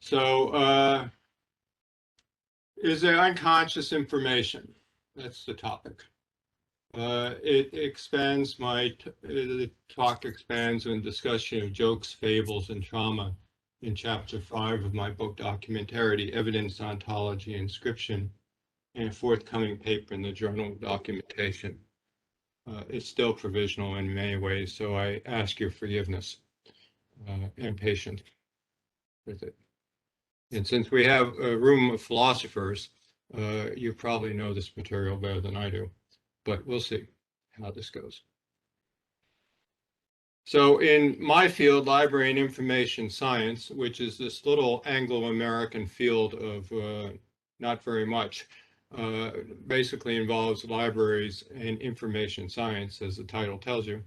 So is there unconscious information? That's the topic. It expands the talk expands on discussion of jokes, fables, and trauma in chapter 5 of my book, Documentarity, Evidence, Ontology, Inscription, and a forthcoming paper in the Journal of Documentation. It's still provisional in many ways, so I ask your forgiveness and patience with it. And since we have a room of philosophers, you probably know this material better than I do, but we'll see how this goes. So in my field, library and information science, which is this little Anglo-American field of not very much, basically involves libraries and information science, as the title tells you.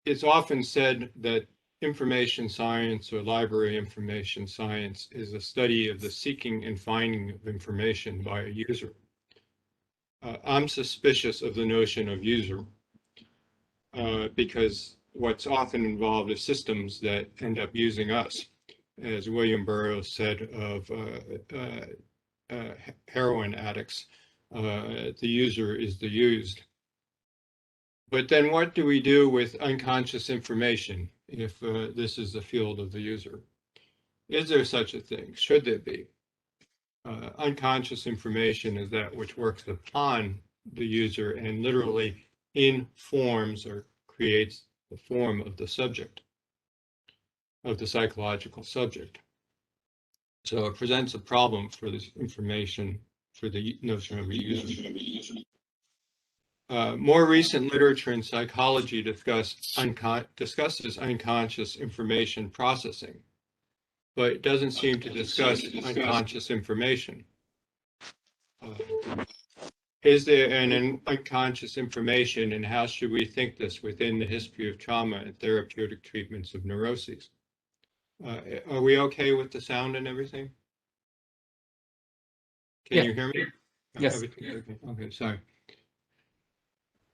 It's often said that information science or library information science is a study of the seeking and finding of information by a user. I'm suspicious of the notion of user because what's often involved is systems that end up using us. As William Burroughs said of heroin addicts, the user is the used. But then what do we do with unconscious information if this is the field of the user? Is there such a thing? Should there be? Unconscious information is that which works upon the user and literally informs or creates the form of the subject, of the psychological subject. So it presents a problem for this information, for the notion of a user. More recent literature in psychology discusses unconscious information processing, but it doesn't seem to discuss unconscious information. Is there an unconscious information, and how should we think this within the history of trauma and therapeutic treatments of neuroses? Are we okay with the sound and everything? Can you hear me? Yes. Everything okay? Okay, sorry.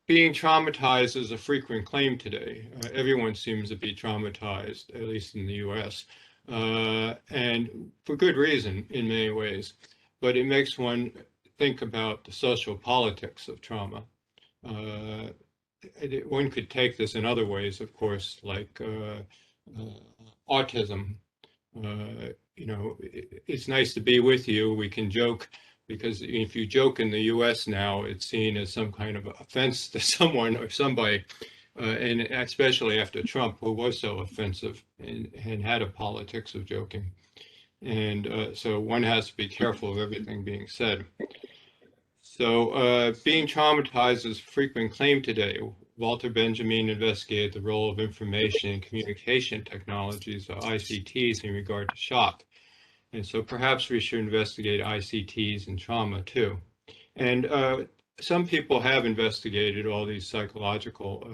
Being traumatized is a frequent claim today. Everyone seems to be traumatized, at least in the US, and for good reason in many ways. But it makes one think about the social politics of trauma. One could take this in other ways, of course, like autism. You know, it's nice to be with you. We can joke, because if you joke in the US now, it's seen as some kind of offense to someone or somebody, and especially after Trump, who was so offensive and had a politics of joking. And so one has to be careful of everything being said. So being traumatized is a frequent claim today. Walter Benjamin investigated the role of information and communication technologies, or ICTs, in regard to shock. And so perhaps we should investigate ICTs and trauma too. And some people have investigated all these psychological,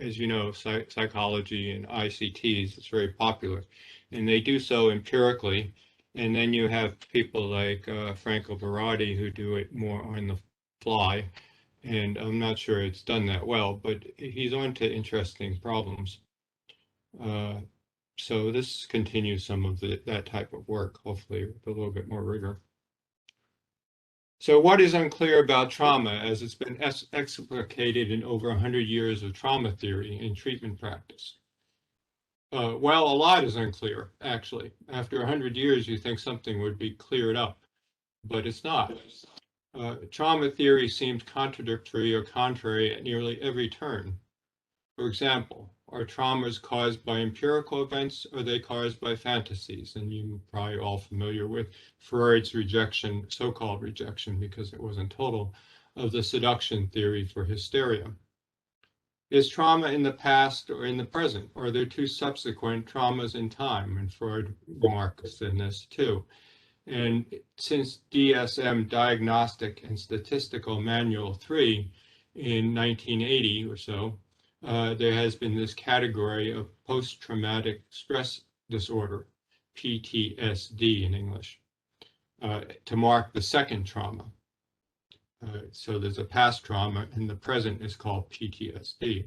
as you know, psychology and ICTs. It's very popular. And they do so empirically. And then you have people like Franco Berardi who do it more on the fly. And I'm not sure it's done that well, but he's on to interesting problems. So this continues some of that type of work, hopefully with a little bit more rigor. So what is unclear about trauma as it's been explicated in over 100 years of trauma theory and treatment practice? Well, a lot is unclear, actually. After 100 years, you think something would be cleared up, but it's not. Trauma theory seems contradictory or contrary at nearly every turn. For example, are traumas caused by empirical events, or are they caused by fantasies? And you're probably all familiar with Freud's rejection, so-called rejection, because it wasn't total, of the seduction theory for hysteria. Is trauma in the past or in the present? Or are there two subsequent traumas in time? And Freud remarks in this too. And since DSM, Diagnostic and Statistical Manual 3, in 1980 or so, there has been this category of post-traumatic stress disorder, PTSD in English, to mark the second trauma. So there's a past trauma, and the present is called PTSD.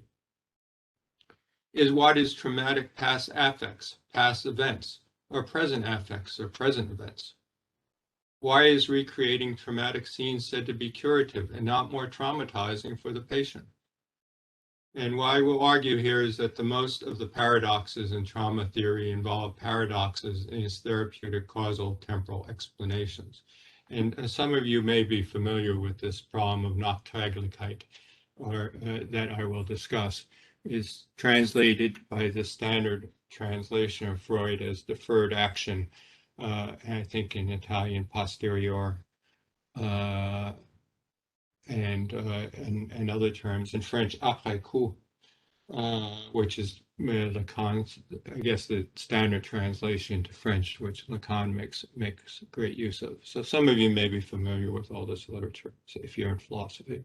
What is traumatic past affects? past events or present affects or present events? Why is recreating traumatic scenes said to be curative and not more traumatizing for the patient? And what I will argue here is that the most of the paradoxes in trauma theory involve paradoxes in its therapeutic causal temporal explanations. And some of you may be familiar with this problem of Nachträglichkeit, or that I will discuss, is translated by the standard translation of Freud as deferred action, I think in Italian posterior, and other terms. In French, après coup, which is Lacan's, I guess, the standard translation to French, which Lacan makes great use of. So some of you may be familiar with all this literature, so if you're in philosophy.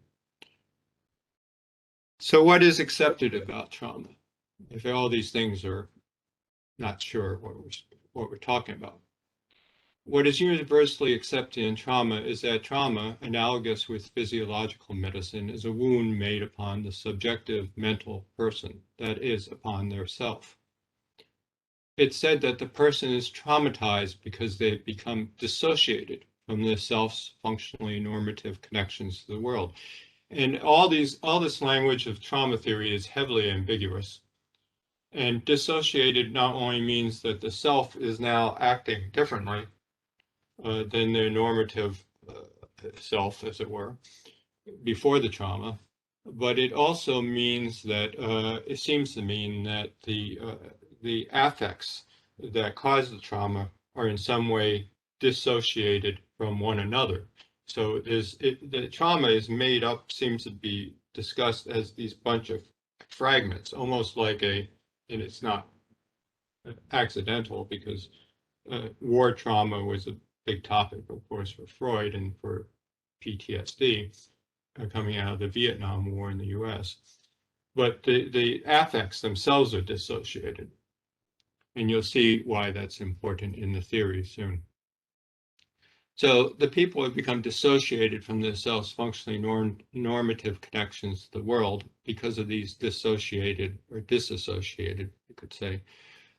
So what is accepted about trauma? If all these things are not sure what we're talking about. What is universally accepted in trauma is that trauma, analogous with physiological medicine, is a wound made upon the subjective mental person, that is, upon their self. It's said that the person is traumatized because they've become dissociated from their self's functionally normative connections to the world. And all this language of trauma theory is heavily ambiguous. And dissociated not only means that the self is now acting differently, than their normative self, as it were, before the trauma. But it also means that, it seems to mean that the affects that cause the trauma are in some way dissociated from one another. So the trauma is made up, seems to be discussed as these bunch of fragments, almost like and it's not accidental because war trauma was a big topic, of course, for Freud and for PTSD coming out of the Vietnam War in the US. But the affects themselves are dissociated. And you'll see why that's important in the theory soon. So the people have become dissociated from their selves functionally normative connections to the world because of these dissociated or disassociated, you could say,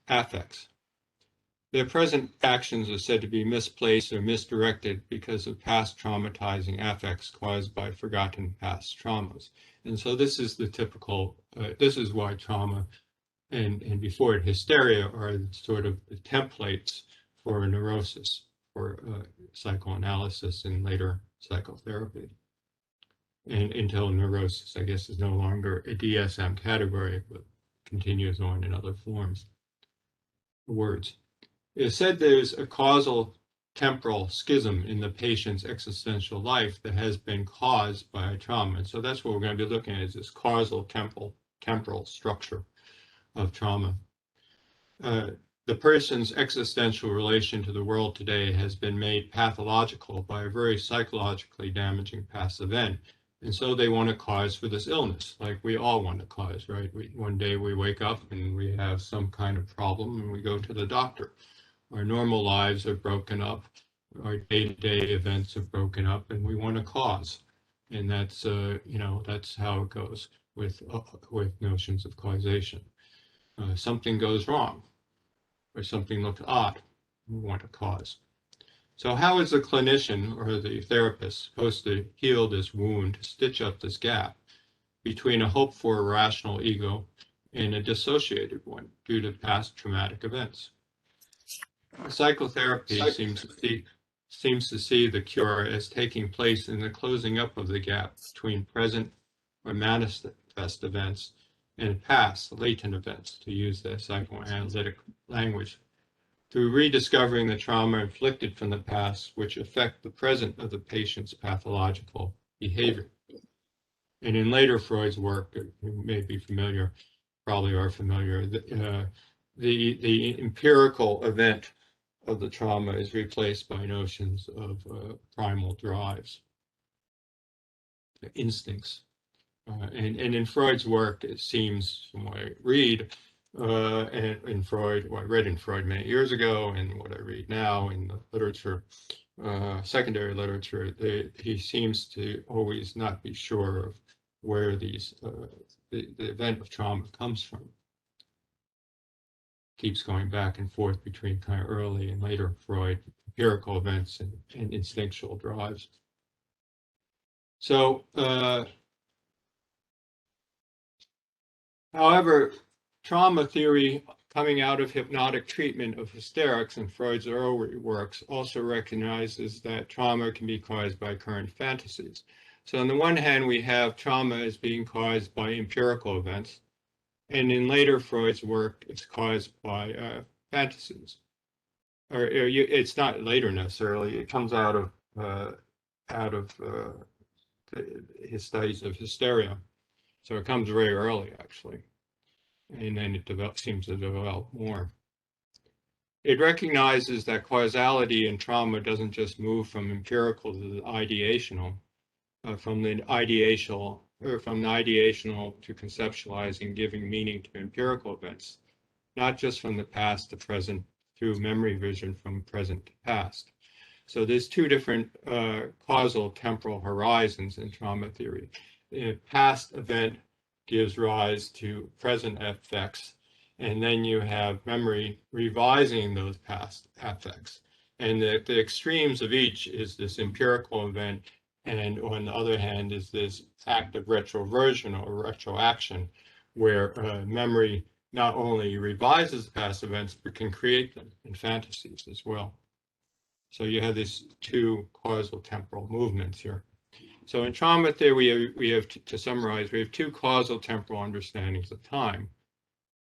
affects. Their present actions are said to be misplaced or misdirected because of past traumatizing affects caused by forgotten past traumas. And so this is the typical, this is why trauma and before it hysteria are sort of the templates for a neurosis, for psychoanalysis and later psychotherapy. And until neurosis, I guess, is no longer a DSM category, but continues on in other forms, words. It said there's a causal temporal schism in the patient's existential life that has been caused by a trauma. And so that's what we're going to be looking at, is this causal temporal structure of trauma. The person's existential relation to the world today has been made pathological by a very psychologically damaging past event. And so they want a cause for this illness, like we all want a cause, right? One day we wake up and we have some kind of problem and we go to the doctor. Our normal lives are broken up, our day-to-day events are broken up, and we want a cause. And that's, that's how it goes with notions of causation. Something goes wrong, or something looks odd, we want a cause. So how is the clinician or the therapist supposed to heal this wound, stitch up this gap between a hope for a rational ego and a dissociated one due to past traumatic events? Psychotherapy seems to see the cure as taking place in the closing up of the gap between present or manifest events and past latent events, to use the psychoanalytic language, through rediscovering the trauma inflicted from the past which affect the present of the patient's pathological behavior. And in later Freud's work, you may be familiar, probably are familiar, the empirical event of the trauma is replaced by notions of primal drives, instincts. And in Freud's work, it seems, from what I read, and in Freud, what I read in Freud many years ago, and what I read now in the literature, secondary literature, he seems to always not be sure of where the event of trauma comes from. keeps going back and forth between kind of early and later Freud, empirical events and instinctual drives. So, however, trauma theory coming out of hypnotic treatment of hysterics in Freud's early works also recognizes that trauma can be caused by current fantasies. So on the one hand, we have trauma as being caused by empirical events, and in later Freud's work, it's caused by fantasies. Or it's not later necessarily. It comes out of his studies of hysteria. So it comes very early, actually, and then it seems to develop more. It recognizes that causality in trauma doesn't just move from empirical to the ideational, from the ideational to conceptualizing, giving meaning to empirical events, not just from the past to present through memory vision from present to past. So there's two different causal temporal horizons in trauma theory. A past event gives rise to present effects, and then you have memory revising those past effects. And the extremes of each is this empirical event, and on the other hand is this act of retroversion or retroaction, where memory not only revises past events, but can create them in fantasies as well. So you have these two causal temporal movements here. So in trauma theory, we have to summarize, we have two causal temporal understandings of time.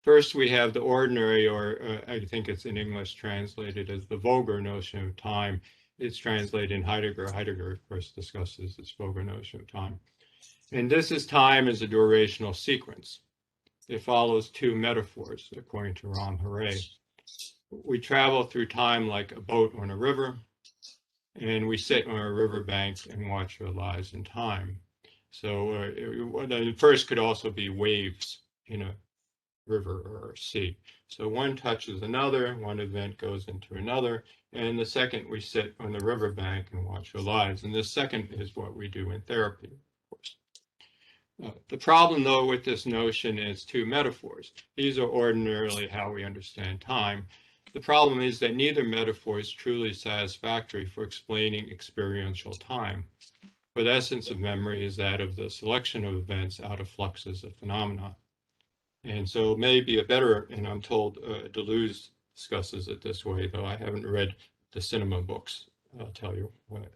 First, we have the ordinary, or I think it's in English translated as the vulgar notion of time. It's translated in Heidegger. Heidegger, of course, discusses this vulgar notion of time. And this is time as a durational sequence. It follows two metaphors, according to Ronald. We travel through time like a boat on a river, and we sit on a riverbank and watch our lives in time. So the first could also be waves in a river or sea. So one touches another, one event goes into another, and the second we sit on the riverbank and watch our lives. And the second is what we do in therapy, of course. The problem, though, with this notion is two metaphors. These are ordinarily how we understand time. The problem is that neither metaphor is truly satisfactory for explaining experiential time. For the essence of memory is that of the selection of events out of fluxes of phenomena. And so maybe a better, and I'm told Deleuze discusses it this way, though I haven't read the cinema books, I'll tell you what.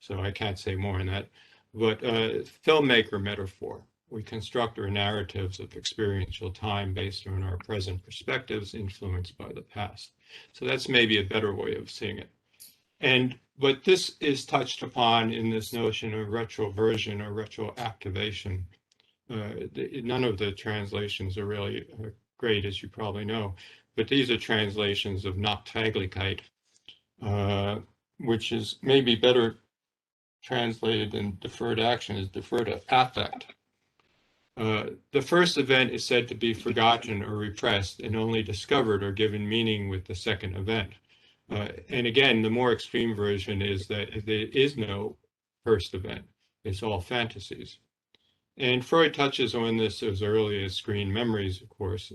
So I can't say more on that. But filmmaker metaphor. We construct our narratives of experiential time based on our present perspectives influenced by the past. So that's maybe a better way of seeing it. But this is touched upon in this notion of retroversion or retroactivation. None of the translations are really great, as you probably know, but these are translations of Nachtaglichkeit, which is maybe better translated than deferred action is deferred affect. The first event is said to be forgotten or repressed and only discovered or given meaning with the second event. And again, the more extreme version is that there is no first event. It's all fantasies. And Freud touches on this as early as screen memories, of course.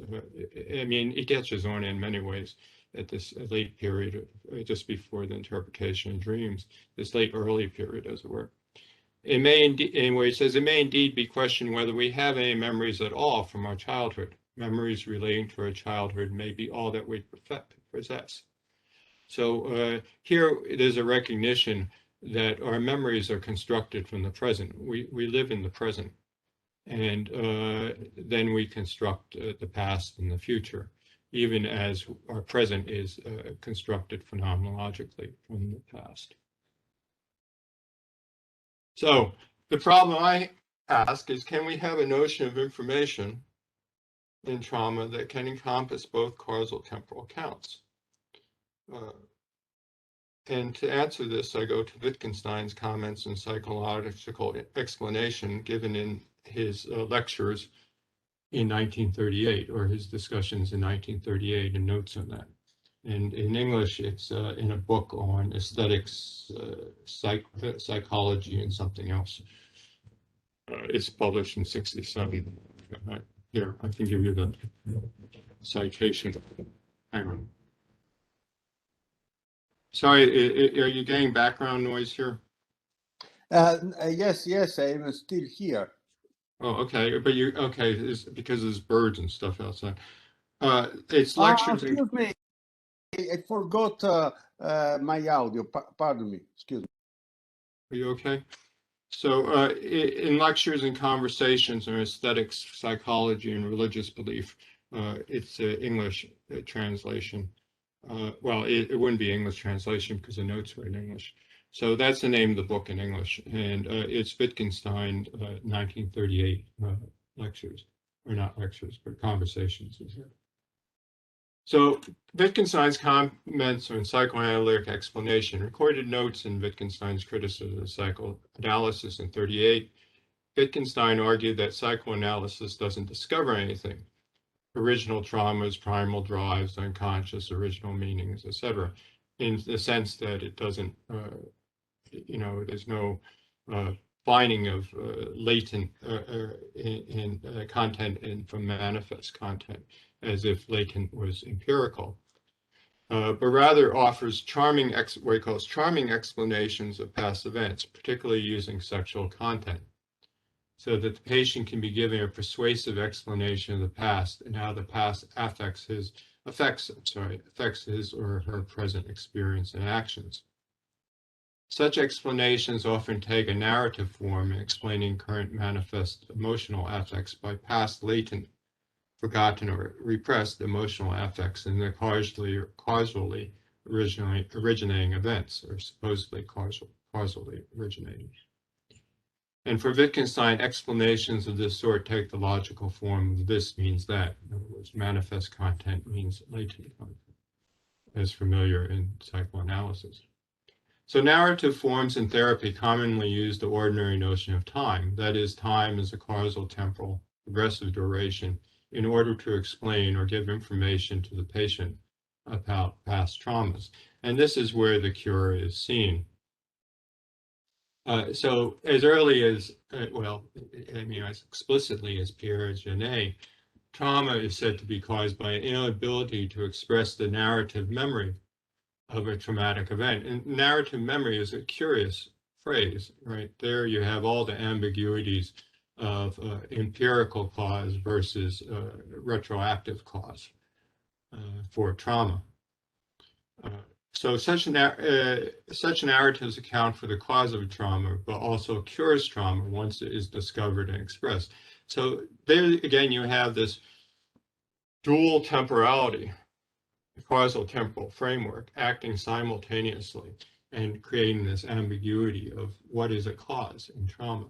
I mean, he touches on it in many ways at this late period, just before the interpretation of dreams, this late early period, as it were. It may indeed, where he says, it may indeed be questioned whether we have any memories at all from our childhood. Memories relating to our childhood may be all that we possess. So here there's a recognition that our memories are constructed from the present. We live in the present, and then we construct the past and the future, even as our present is constructed phenomenologically from the past. So the problem I ask is, can we have a notion of information in trauma that can encompass both causal temporal accounts? And to answer this, I go to Wittgenstein's comments on psychological explanation given in his lectures in 1938, or his discussions in 1938, and notes on that. And in English, it's in a book on aesthetics, psychology, and something else. It's published in 1967. Here, I can give you the citation. Hang on. Sorry, are you getting background noise here? Yes, I am still here. Oh, okay, but okay, it's because there's birds and stuff outside. It's lectures. Excuse me, I forgot my audio. Pardon me. Excuse me. Are you okay? So, in lectures and conversations on aesthetics, psychology, and religious belief, it's English translation. Well, it wouldn't be English translation because the notes were in English. So that's the name of the book in English, and it's Wittgenstein, 1938 lectures, or not lectures, but conversations. So Wittgenstein's comments on psychoanalytic explanation, recorded notes in Wittgenstein's criticism of psychoanalysis in 38. Wittgenstein argued that psychoanalysis doesn't discover anything. Original traumas, primal drives, unconscious, original meanings, etc. In the sense that it doesn't, there's no finding of latent in content and from manifest content, as if latent was empirical, but rather offers what he calls charming explanations of past events, particularly using sexual content, so that the patient can be given a persuasive explanation of the past and how the past affects his or her present experience and actions. Such explanations often take a narrative form in explaining current manifest emotional affects by past latent, forgotten, or repressed emotional affects in the causally originating events, or supposedly causally originating. And for Wittgenstein, explanations of this sort take the logical form of this means that. In other words, manifest content means latent content, as familiar in psychoanalysis. So narrative forms in therapy commonly use the ordinary notion of time, that is, time as a causal, temporal, progressive duration, in order to explain or give information to the patient about past traumas. And this is where the cure is seen. So as early as, as explicitly as Pierre Janet, trauma is said to be caused by an inability to express the narrative memory of a traumatic event. And narrative memory is a curious phrase, right? There you have all the ambiguities of empirical cause versus retroactive cause for trauma. So such narratives account for the cause of trauma, but also cures trauma once it is discovered and expressed. So there again, you have this dual temporality, causal temporal framework acting simultaneously and creating this ambiguity of what is a cause in trauma.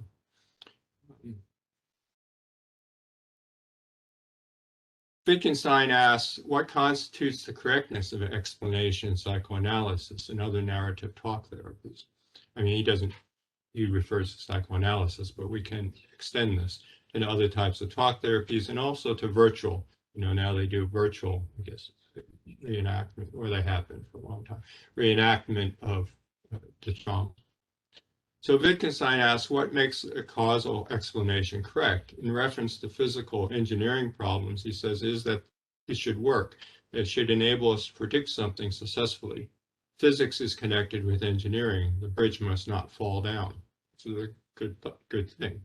Wittgenstein asks, what constitutes the correctness of an explanation in psychoanalysis and other narrative talk therapies? I mean, he refers to psychoanalysis, but we can extend this to other types of talk therapies and also to virtual. Now they do virtual, I guess, reenactment, or they have been for a long time, reenactment of the trauma. So Wittgenstein asks, what makes a causal explanation correct? In reference to physical engineering problems, he says, is that it should work. It should enable us to predict something successfully. Physics is connected with engineering. The bridge must not fall down. So a good thing.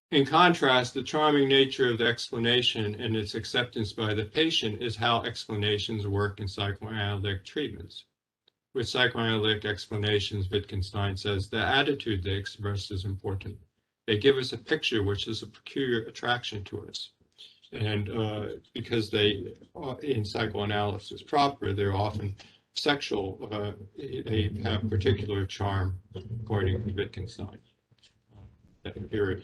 In contrast, the charming nature of the explanation and its acceptance by the patient is how explanations work in psychoanalytic treatments. With psychoanalytic explanations, Wittgenstein says, the attitude they express is important. They give us a picture which is a peculiar attraction to us. And because they, in psychoanalysis proper, they're often sexual, they have particular charm, according to Wittgenstein. That period.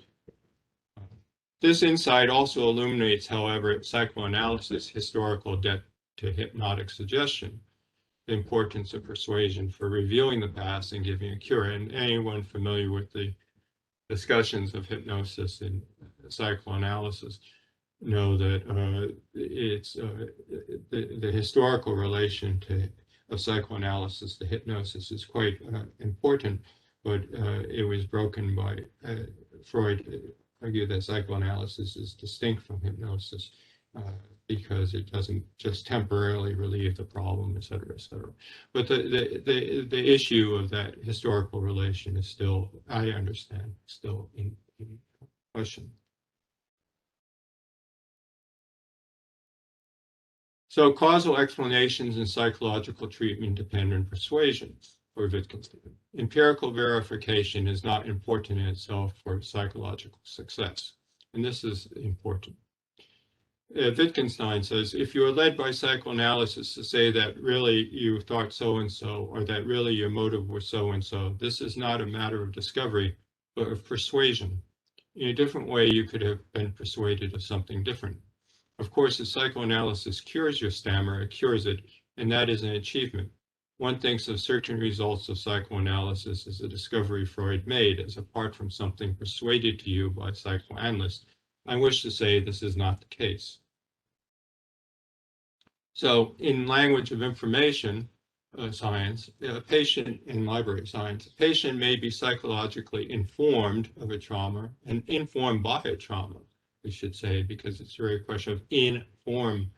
This insight also illuminates, however, psychoanalysis' historical debt to hypnotic suggestion, the importance of persuasion for revealing the past and giving a cure. And anyone familiar with the discussions of hypnosis and psychoanalysis know that it's the historical relation of psychoanalysis to hypnosis is quite important, but it was broken by Freud. Argued that psychoanalysis is distinct from hypnosis because it doesn't just temporarily relieve the problem, et cetera, et cetera. But the issue of that historical relation is still, I understand, still in question. So causal explanations in psychological treatment depend on persuasion for Wittgenstein. Empirical verification is not important in itself for psychological success. And this is important. Wittgenstein says, if you are led by psychoanalysis to say that really you thought so-and-so, or that really your motive was so-and-so, this is not a matter of discovery, but of persuasion. In a different way, you could have been persuaded of something different. Of course, if psychoanalysis cures your stammer, it cures it, and that is an achievement. One thinks of certain results of psychoanalysis as a discovery Freud made, as apart from something persuaded to you by psychoanalysts. I wish to say this is not the case. So in language of information science, a patient in library science, a patient may be psychologically informed of a trauma and informed by a trauma, we should say, because it's really a question of informing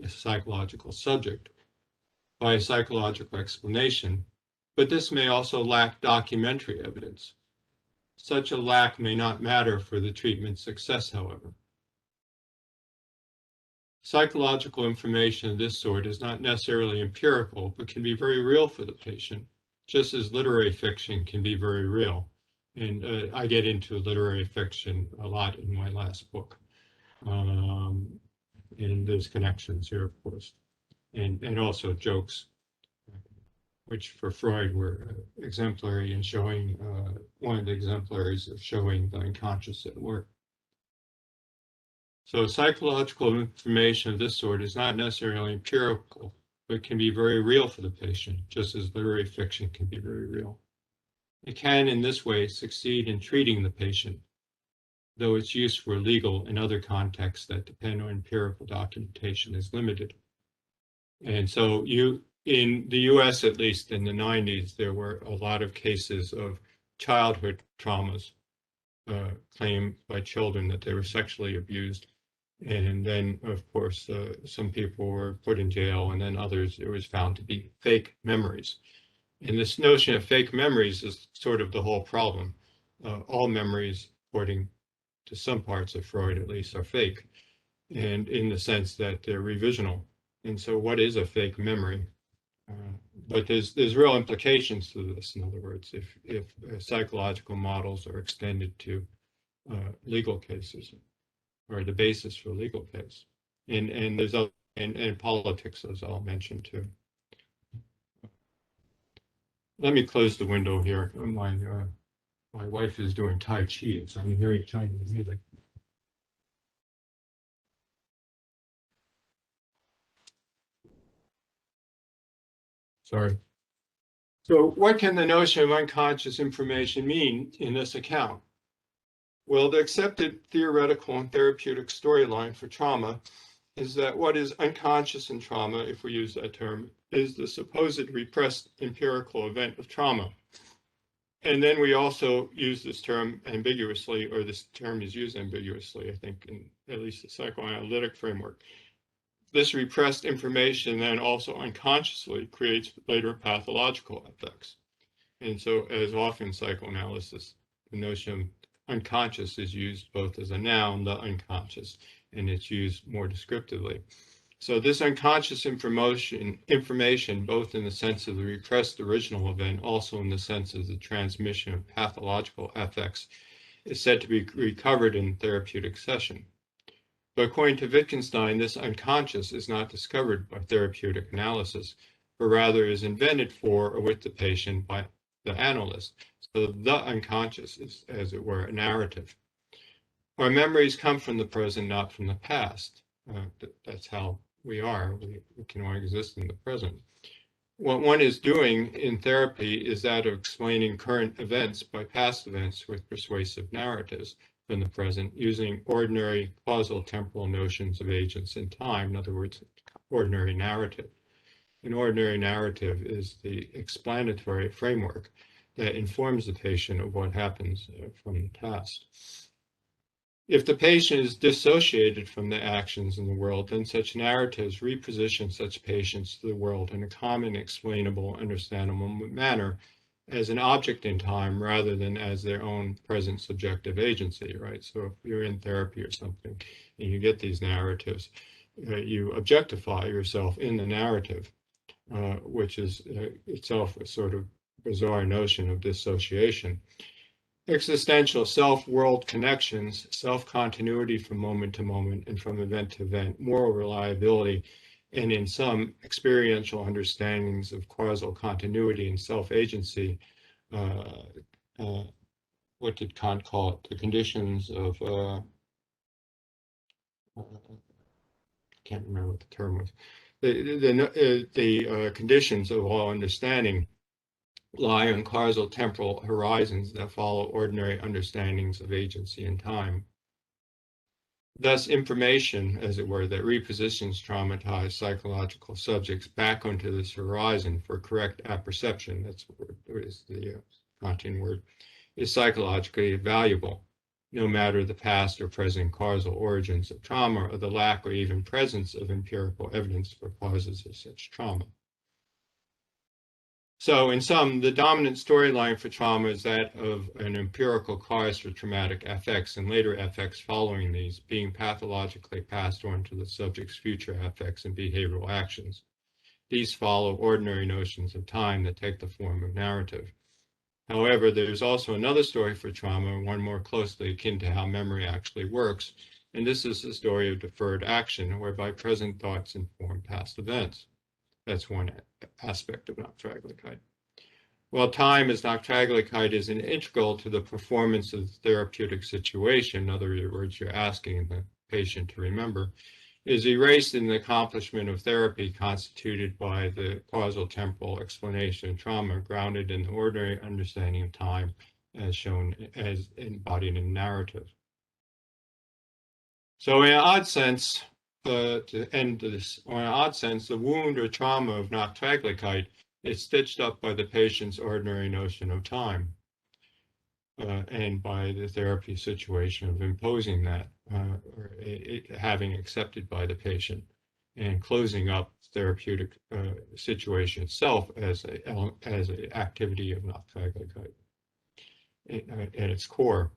a psychological subject by a psychological explanation, but this may also lack documentary evidence. Such a lack may not matter for the treatment's success, however. Psychological information of this sort is not necessarily empirical, but can be very real for the patient, just as literary fiction can be very real. And I get into literary fiction a lot in my last book. And there's connections here, of course, and also jokes, which for Freud were exemplary in showing, one of the exemplaries of showing the unconscious at work. So psychological information of this sort is not necessarily empirical, but can be very real for the patient, just as literary fiction can be very real. It can, in this way, succeed in treating the patient, though its use for legal and other contexts that depend on empirical documentation is limited. And so in the US, at least in the 90s, there were a lot of cases of childhood traumas claimed by children that they were sexually abused. And then, of course, some people were put in jail, and then others, it was found to be fake memories. And this notion of fake memories is sort of the whole problem. All memories, according to some parts of Freud at least, are fake, and in the sense that they're revisional. And so what is a fake memory? But there's real implications to this. In other words, if psychological models are extended to legal cases, or the basis for a legal case, and there's and politics, as I'll mention too. Let me close the window here. My wife is doing Tai Chi, so I'm hearing Chinese music. Sorry. So what can the notion of unconscious information mean in this account? Well, the accepted theoretical and therapeutic storyline for trauma is that what is unconscious in trauma, if we use that term, is the supposed repressed empirical event of trauma. And then we also use this term ambiguously, or this term is used ambiguously, I think, in at least the psychoanalytic framework. This repressed information then also unconsciously creates later pathological effects. And so, as often in psychoanalysis, the notion of unconscious is used both as a noun, the unconscious, and it's used more descriptively. So this unconscious information, both in the sense of the repressed original event, also in the sense of the transmission of pathological effects, is said to be recovered in therapeutic session. But according to Wittgenstein, this unconscious is not discovered by therapeutic analysis, but rather is invented for or with the patient by the analyst. So the unconscious is, as it were, a narrative. Our memories come from the present, not from the past. That's how we are. We can only exist in the present. What one is doing in therapy is that of explaining current events by past events with persuasive narratives from the present, using ordinary causal temporal notions of agents in time, in other words, ordinary narrative. An ordinary narrative is the explanatory framework that informs the patient of what happens from the past. If the patient is dissociated from the actions in the world, then such narratives reposition such patients to the world in a common, explainable, understandable manner as an object in time rather than as their own present subjective agency, right? So if you're in therapy or something and you get these narratives, you objectify yourself in the narrative, which is itself a sort of bizarre notion of dissociation. Existential self-world connections, self-continuity from moment to moment and from event to event, moral reliability, and in some experiential understandings of causal continuity and self-agency, what did Kant call it? The conditions of, can't remember what the term was. The conditions of all understanding lie on causal temporal horizons that follow ordinary understandings of agency and time. Thus, information, as it were, that repositions traumatized psychological subjects back onto this horizon for correct apperception, that's what is the Kantian word, is psychologically valuable, no matter the past or present causal origins of trauma or the lack or even presence of empirical evidence for causes of such trauma. So in sum, the dominant storyline for trauma is that of an empirical cause for traumatic affects and later affects following these being pathologically passed on to the subject's future affects and behavioral actions. These follow ordinary notions of time that take the form of narrative. However, there's also another story for trauma, one more closely akin to how memory actually works, and this is the story of deferred action, whereby present thoughts inform past events. That's one aspect of noctaglicite. While time as noctaglicite is integral to the performance of the therapeutic situation, in other words, you're asking the patient to remember, is erased in the accomplishment of therapy constituted by the causal temporal explanation of trauma grounded in the ordinary understanding of time as shown as embodied in narrative. So in an odd sense, to end this, in an odd sense, the wound or trauma of noctaglicite is stitched up by the patient's ordinary notion of time and by the therapy situation of imposing that or having accepted by the patient and closing up therapeutic situation itself as an activity of noctaglicite at its core.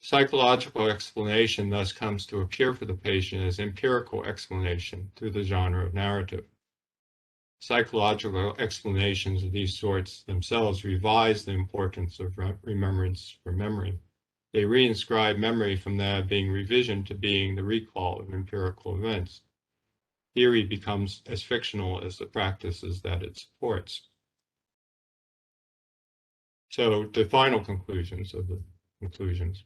Psychological explanation thus comes to appear for the patient as empirical explanation through the genre of narrative. Psychological explanations of these sorts themselves revise the importance of remembrance for memory. They reinscribe memory from that being revision to being the recall of empirical events. Theory becomes as fictional as the practices that it supports. So the final conclusions of the conclusions.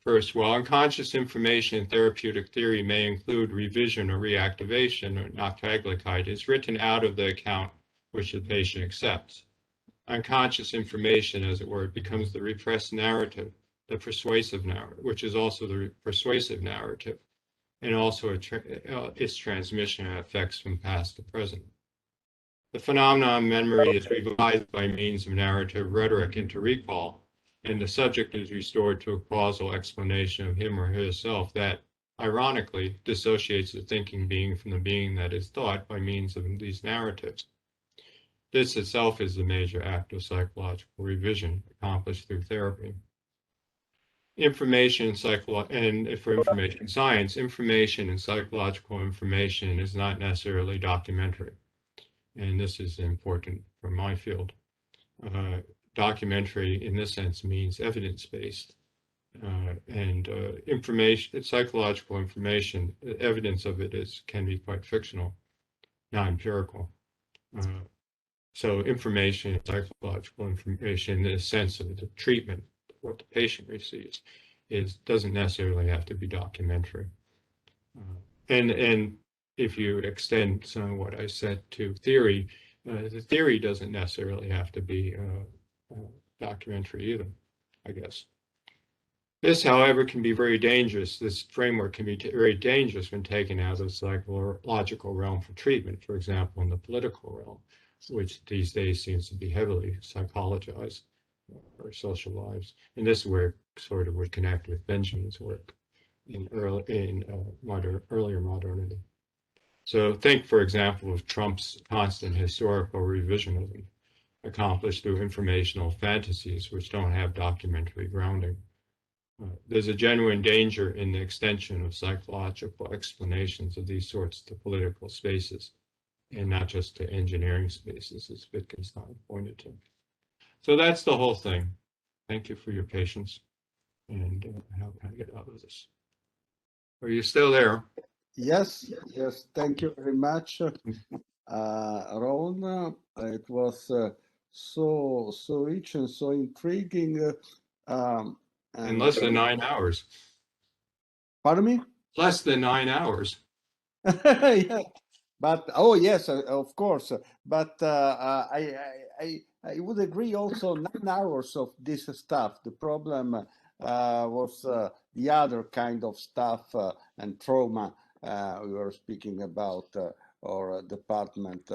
First, while unconscious information in therapeutic theory may include revision or reactivation or noctaglicite, is written out of the account which the patient accepts. Unconscious information, as it were, becomes the repressed narrative, the persuasive narrative, which is also the persuasive narrative, and also its transmission and effects from past to present. The phenomenon of memory is revised by means of narrative rhetoric into recall, and the subject is restored to a causal explanation of him or herself that, ironically, dissociates the thinking being from the being that is thought by means of these narratives. This itself is the major act of psychological revision accomplished through therapy. Information and for information science, information and psychological information is not necessarily documentary. And this is important for my field. Documentary in this sense means evidence-based and information, psychological information, evidence of it can be quite fictional, not empirical. So information, psychological information in the sense of the treatment, what the patient receives, doesn't necessarily have to be documentary. And if you extend some of what I said to theory, the theory doesn't necessarily have to be documentary either, I guess. This, however, can be very dangerous. This framework can be very dangerous when taken out of the psychological realm for treatment, for example, in the political realm, which these days seems to be heavily psychologized. our social lives. And this work sort of would connect with Benjamin's work in earlier modernity. So think, for example, of Trump's constant historical revisionism, accomplished through informational fantasies which don't have documentary grounding. There's a genuine danger in the extension of psychological explanations of these sorts to political spaces, and not just to engineering spaces, as Wittgenstein pointed to. So that's the whole thing. Thank you for your patience. And how can I get out of this? Are you still there? Yes, yes. Thank you very much, Ron. It was so rich and so intriguing. In less than 9 hours. Pardon me? Less than 9 hours. Yeah. But oh yes, of course. But I would agree also 9 hours of this stuff. The problem was the other kind of stuff and trauma we were speaking about or department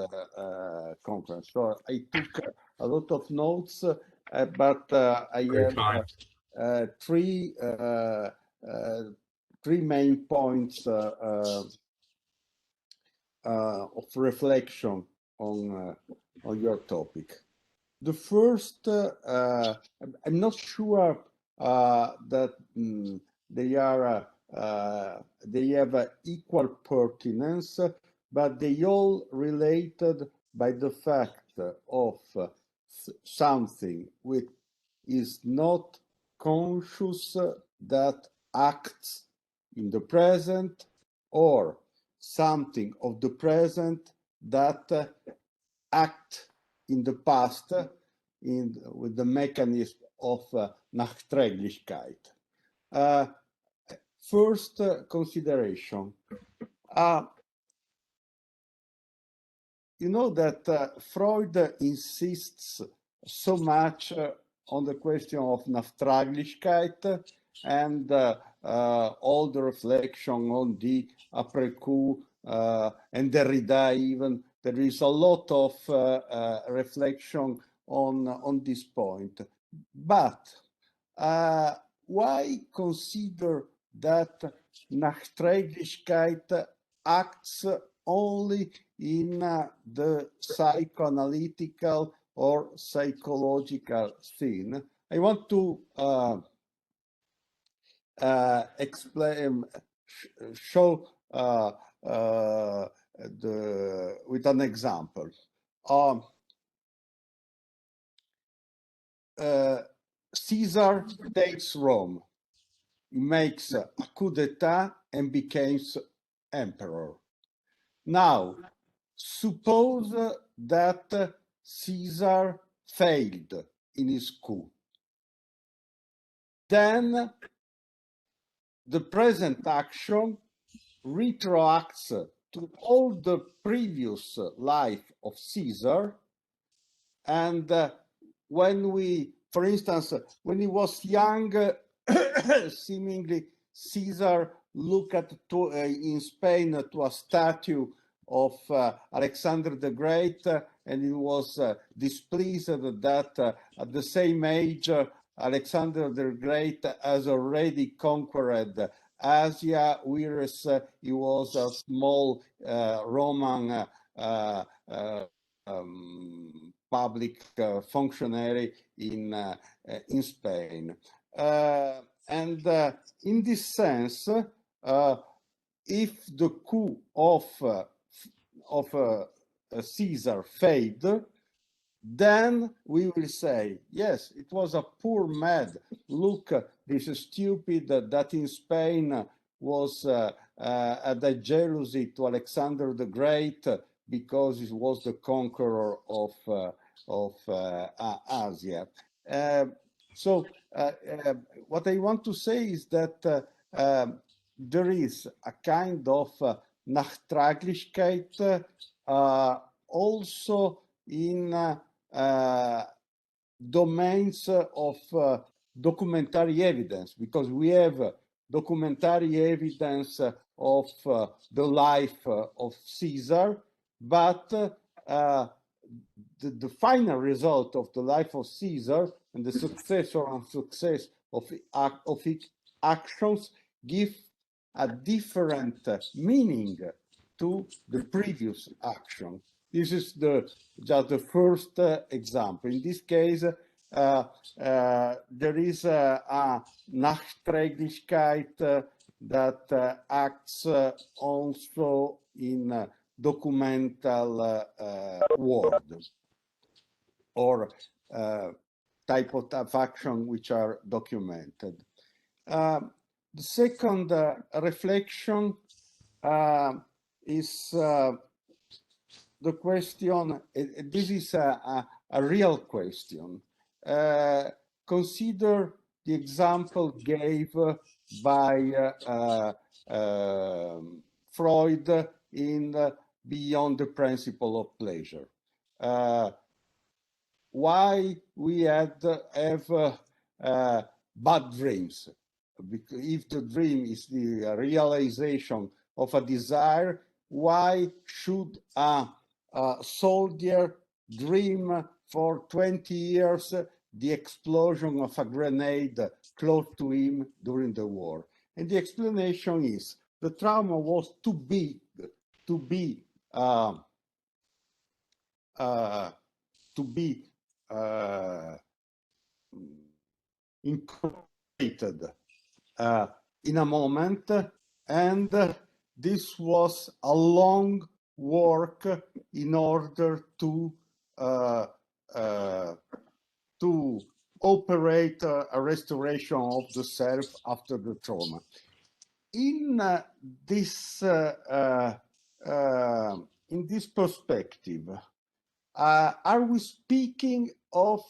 conference. So I took a lot of notes, but I have three main points of reflection on your topic. The first, I'm not sure that they have equal pertinence, but they all related by the fact of something which is not conscious that acts in the present, or something of the present that act in the past with the mechanism of Nachträglichkeit. First consideration. You know that Freud insists so much on the question of Nachträglichkeit and all the reflection on the après-coup and Derrida even. There is a lot of reflection on this point. But why consider that Nachträglichkeit acts only in the psychoanalytical or psychological scene? I want to explain, show with an example. Caesar takes Rome. He makes a coup d'etat and becomes emperor. Now, suppose that Caesar failed in his coup. Then the present action retroacts to all the previous life of Caesar. And when we, for instance, when he was young, seemingly Caesar looked in Spain to a statue of Alexander the Great, and he was displeased that at the same age Alexander the Great has already conquered Asia, whereas he was a small Roman public functionary in Spain. And in this sense, if the coup of Caesar failed, then we will say, yes, it was a poor mad. Look, this stupid that in Spain was had a jealousy to Alexander the Great because he was the conqueror of Asia. So what I want to say is that there is a kind of Nachträglichkeit also in domains of documentary evidence, because we have documentary evidence of the life of Caesar, but the final result of the life of Caesar and the success or unsuccess of actions give a different meaning to the previous action. This is just the first example. In this case, there is a Nachträglichkeit that acts also in documental world or type of action which are documented. The second reflection is the question. This is a real question. Consider the example gave by Freud in Beyond the Principle of Pleasure. Why we have bad dreams? Because if the dream is the realization of a desire, why should a soldier dream for 20 years the explosion of a grenade close to him during the war? And the explanation is the trauma was too big to be incorporated in a moment, and this was a long work in order to operate a restoration of the self after the trauma. In this perspective, are we speaking of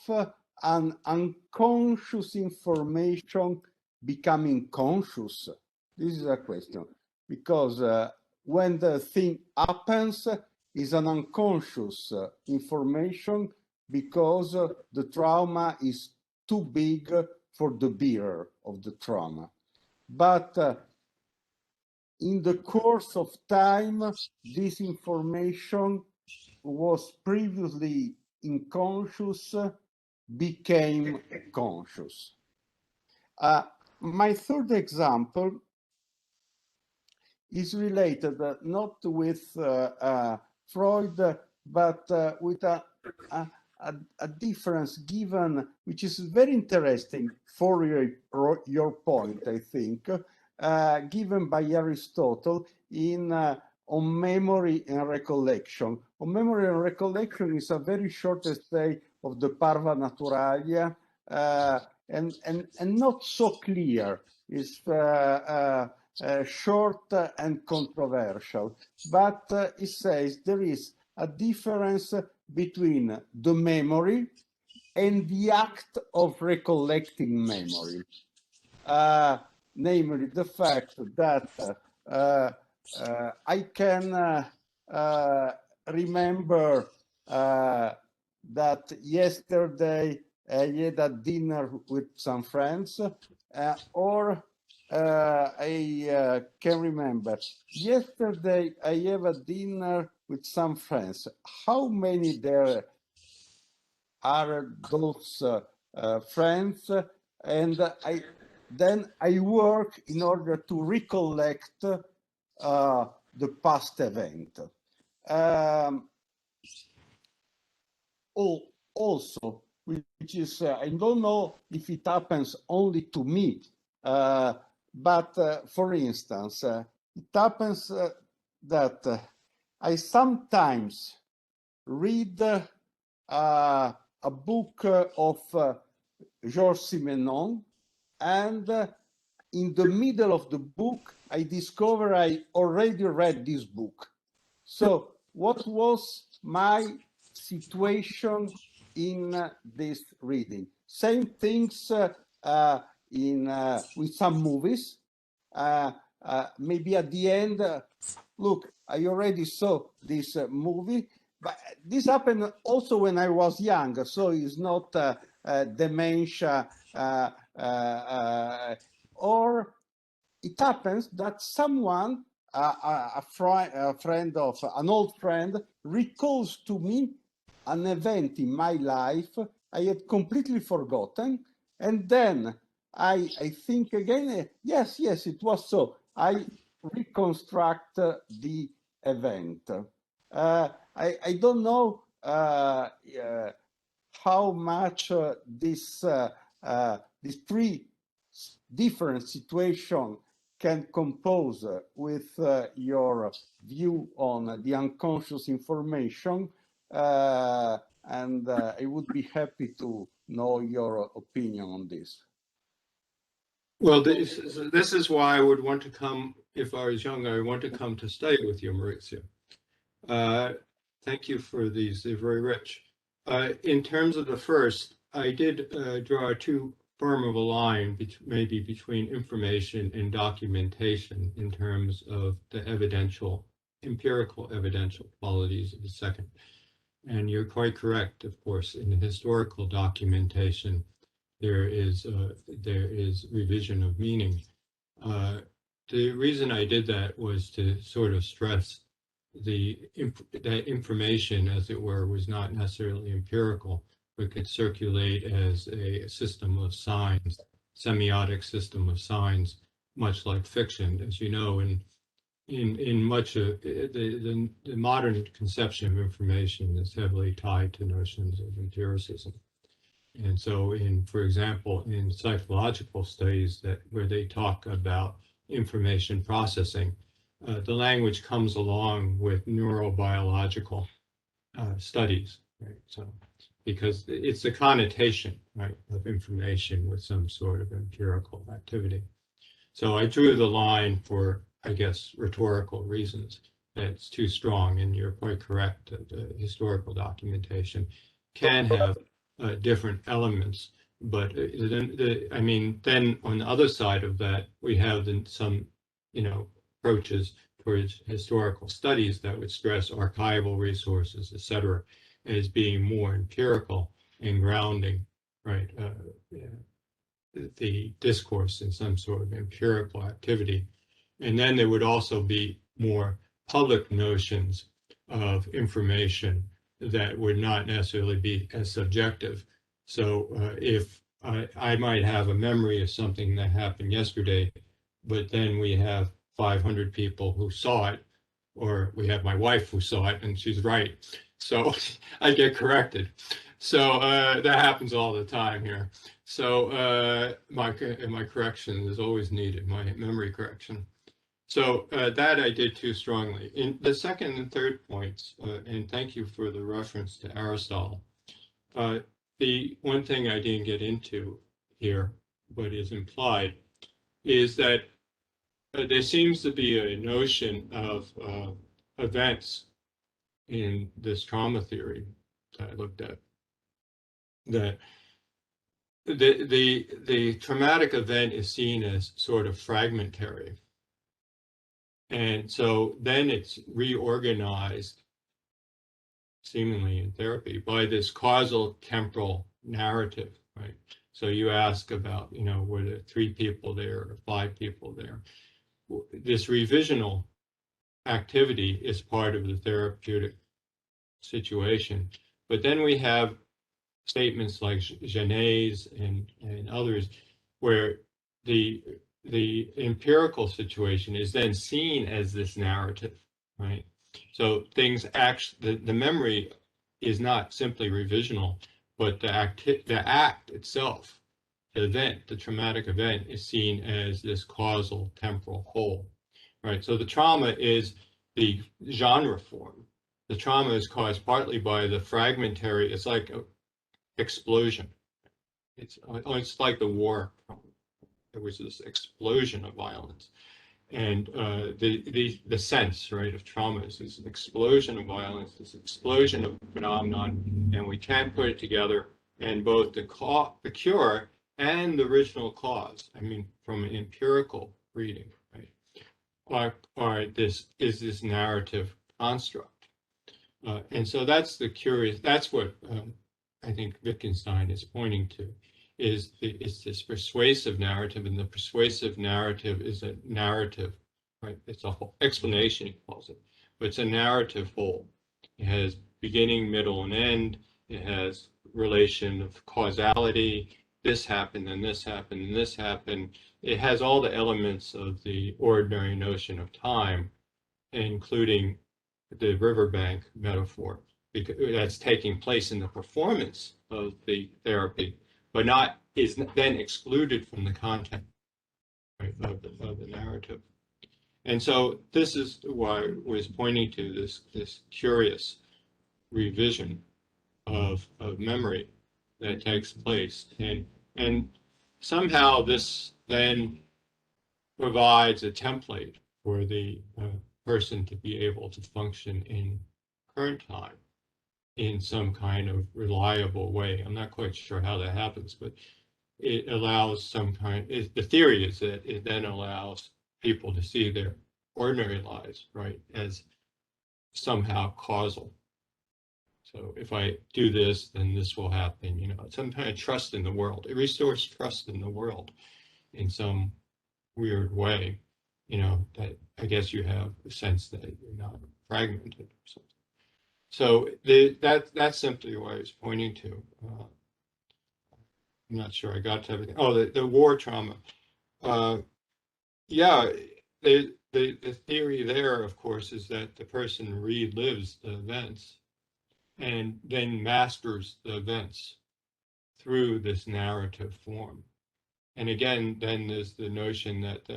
an unconscious information becoming conscious? This is a question, because when the thing happens, is an unconscious information because the trauma is too big for the bearer of the trauma. But in the course of time, this information was previously unconscious, became conscious. My third example is related not with Freud, but with a difference given, which is very interesting for your point, I think, given by Aristotle in On Memory and Recollection. On Memory and Recollection is a very short essay of the Parva Naturalia, and not so clear. It's short and controversial, but it says there is a difference between the memory and the act of recollecting memory, namely the fact that I can remember that yesterday I had a dinner with some friends, or I can remember yesterday I have a dinner with some friends. How many there are those friends? And then I work in order to recollect the past event. Also, which is, I don't know if it happens only to me, but for instance, it happens that I sometimes read a book of Georges Simenon, and in the middle of the book, I discover I already read this book. So what was my situation in this reading? Same things with some movies. Maybe at the end, look, I already saw this movie, but this happened also when I was young, so it's not dementia, or it happens that someone, a friend of an old friend, recalls to me an event in my life I had completely forgotten. And then I think again, yes, it was so. I reconstruct the event. I don't know how much these three different situations can compose with your view on the unconscious information. And I would be happy to know your opinion on this. Well, this is why I would want to come, if I was younger, I would want to come to study with you, Maurizio. Thank you for these, they're very rich. In terms of the first, I did draw too firm of a line maybe between information and documentation in terms of the empirical evidential qualities of the second. And you're quite correct, of course, in the historical documentation, there is revision of meaning. The reason I did that was to sort of stress that information, as it were, was not necessarily empirical, but could circulate as a system of signs, semiotic system of signs, much like fiction. As you know, in much of the modern conception of information is heavily tied to notions of empiricism. And so for example, in psychological studies where they talk about information processing, the language comes along with neurobiological studies, right? So, because it's a connotation, right, of information with some sort of empirical activity. So I drew the line for, I guess, rhetorical reasons. It's too strong, and you're quite correct that the historical documentation can have different elements. But then on the other side of that, we have some, approaches towards historical studies that would stress archival resources, et cetera, as being more empirical and grounding, right, the discourse in some sort of empirical activity. And then there would also be more public notions of information that would not necessarily be as subjective. So if I might have a memory of something that happened yesterday, but then we have 500 people who saw it, or we have my wife who saw it and she's right. So I get corrected. So that happens all the time here. So my correction is always needed, my memory correction. So that I did too strongly. In the second and third points, and thank you for the reference to Aristotle. The one thing I didn't get into here, but is implied, is that there seems to be a notion of events in this trauma theory that I looked at, that the traumatic event is seen as sort of fragmentary. And so then it's reorganized, seemingly in therapy, by this causal temporal narrative, right? So you ask about, were there 3 people there or 5 people there? This revisional activity is part of the therapeutic situation. But then we have statements like Genet's and others where the empirical situation is then seen as this narrative, right? So things actually, the memory is not simply revisional, but the act itself, the event, the traumatic event, is seen as this causal temporal whole, right? So the trauma is the genre form. The trauma is caused partly by the fragmentary, it's like an explosion. It's like the war. There was this explosion of violence. And the sense, right, of trauma is this explosion of violence, this explosion of phenomenon, and we can't put it together. And both the cure and the original cause, I mean, from an empirical reading, right, is this narrative construct. And so that's that's what I think Wittgenstein is pointing to, is this persuasive narrative, and the persuasive narrative is a narrative, right? It's a whole explanation, he calls it, but it's a narrative whole. It has beginning, middle, and end, It has relation of causality. This happened, and this happened, and this happened. It has all the elements of the ordinary notion of time, including the riverbank metaphor, because that's taking place in the performance of the therapy, but not is then excluded from the content, right, of the narrative. And so this is why I was pointing to this curious revision of memory that takes place, and somehow this then provides a template for the person to be able to function in current time in some kind of reliable way. I'm not quite sure how that happens, but it allows some kind, the theory is that it then allows people to see their ordinary lives, right, as somehow causal. So if I do this, then this will happen, you know, some kind of trust in the world. It restores trust in the world in some weird way, you know, that I guess you have a sense that you're not fragmented or something. So that's simply what I was pointing to. I'm not sure I got to everything. Oh, the war trauma. Yeah, the theory there, of course, is that the person relives the events and then masters the events through this narrative form. And again, then there's the notion that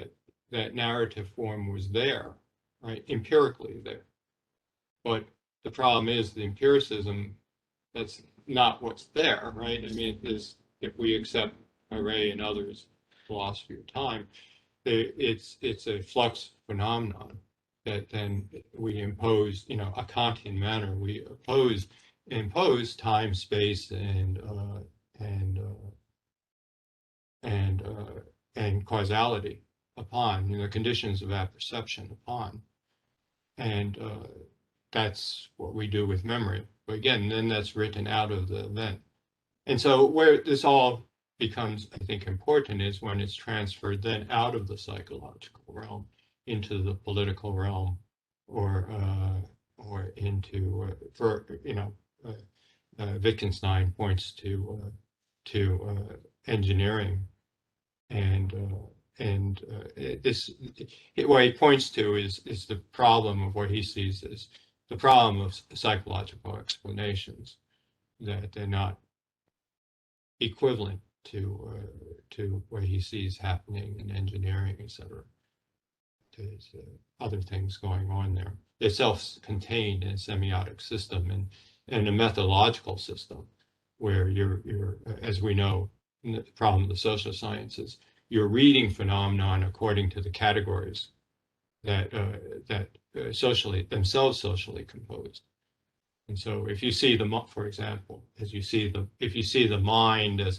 that narrative form was there, right, empirically there. But the problem is the empiricism, that's not what's there, right? I mean, if we accept Array and others' philosophy of time, it's a flux phenomenon that then we impose, you know, a Kantian manner. We impose time, space, and causality upon, you know, conditions of apperception upon, and that's what we do with memory. But again, then that's written out of the event. And so where this all becomes, I think, important is when it's transferred then out of the psychological realm into the political realm, or into for, you know, Wittgenstein points to engineering, and this, what he points to is the problem of what he sees as the problem of psychological explanations, that they're not equivalent to what he sees happening in engineering, etc. There's other things going on there. They're self-contained in a semiotic system and a methodological system where you're as we know, in the problem of the social sciences, you're reading phenomenon according to the categories that socially composed. And so if you see for example, if you see the mind as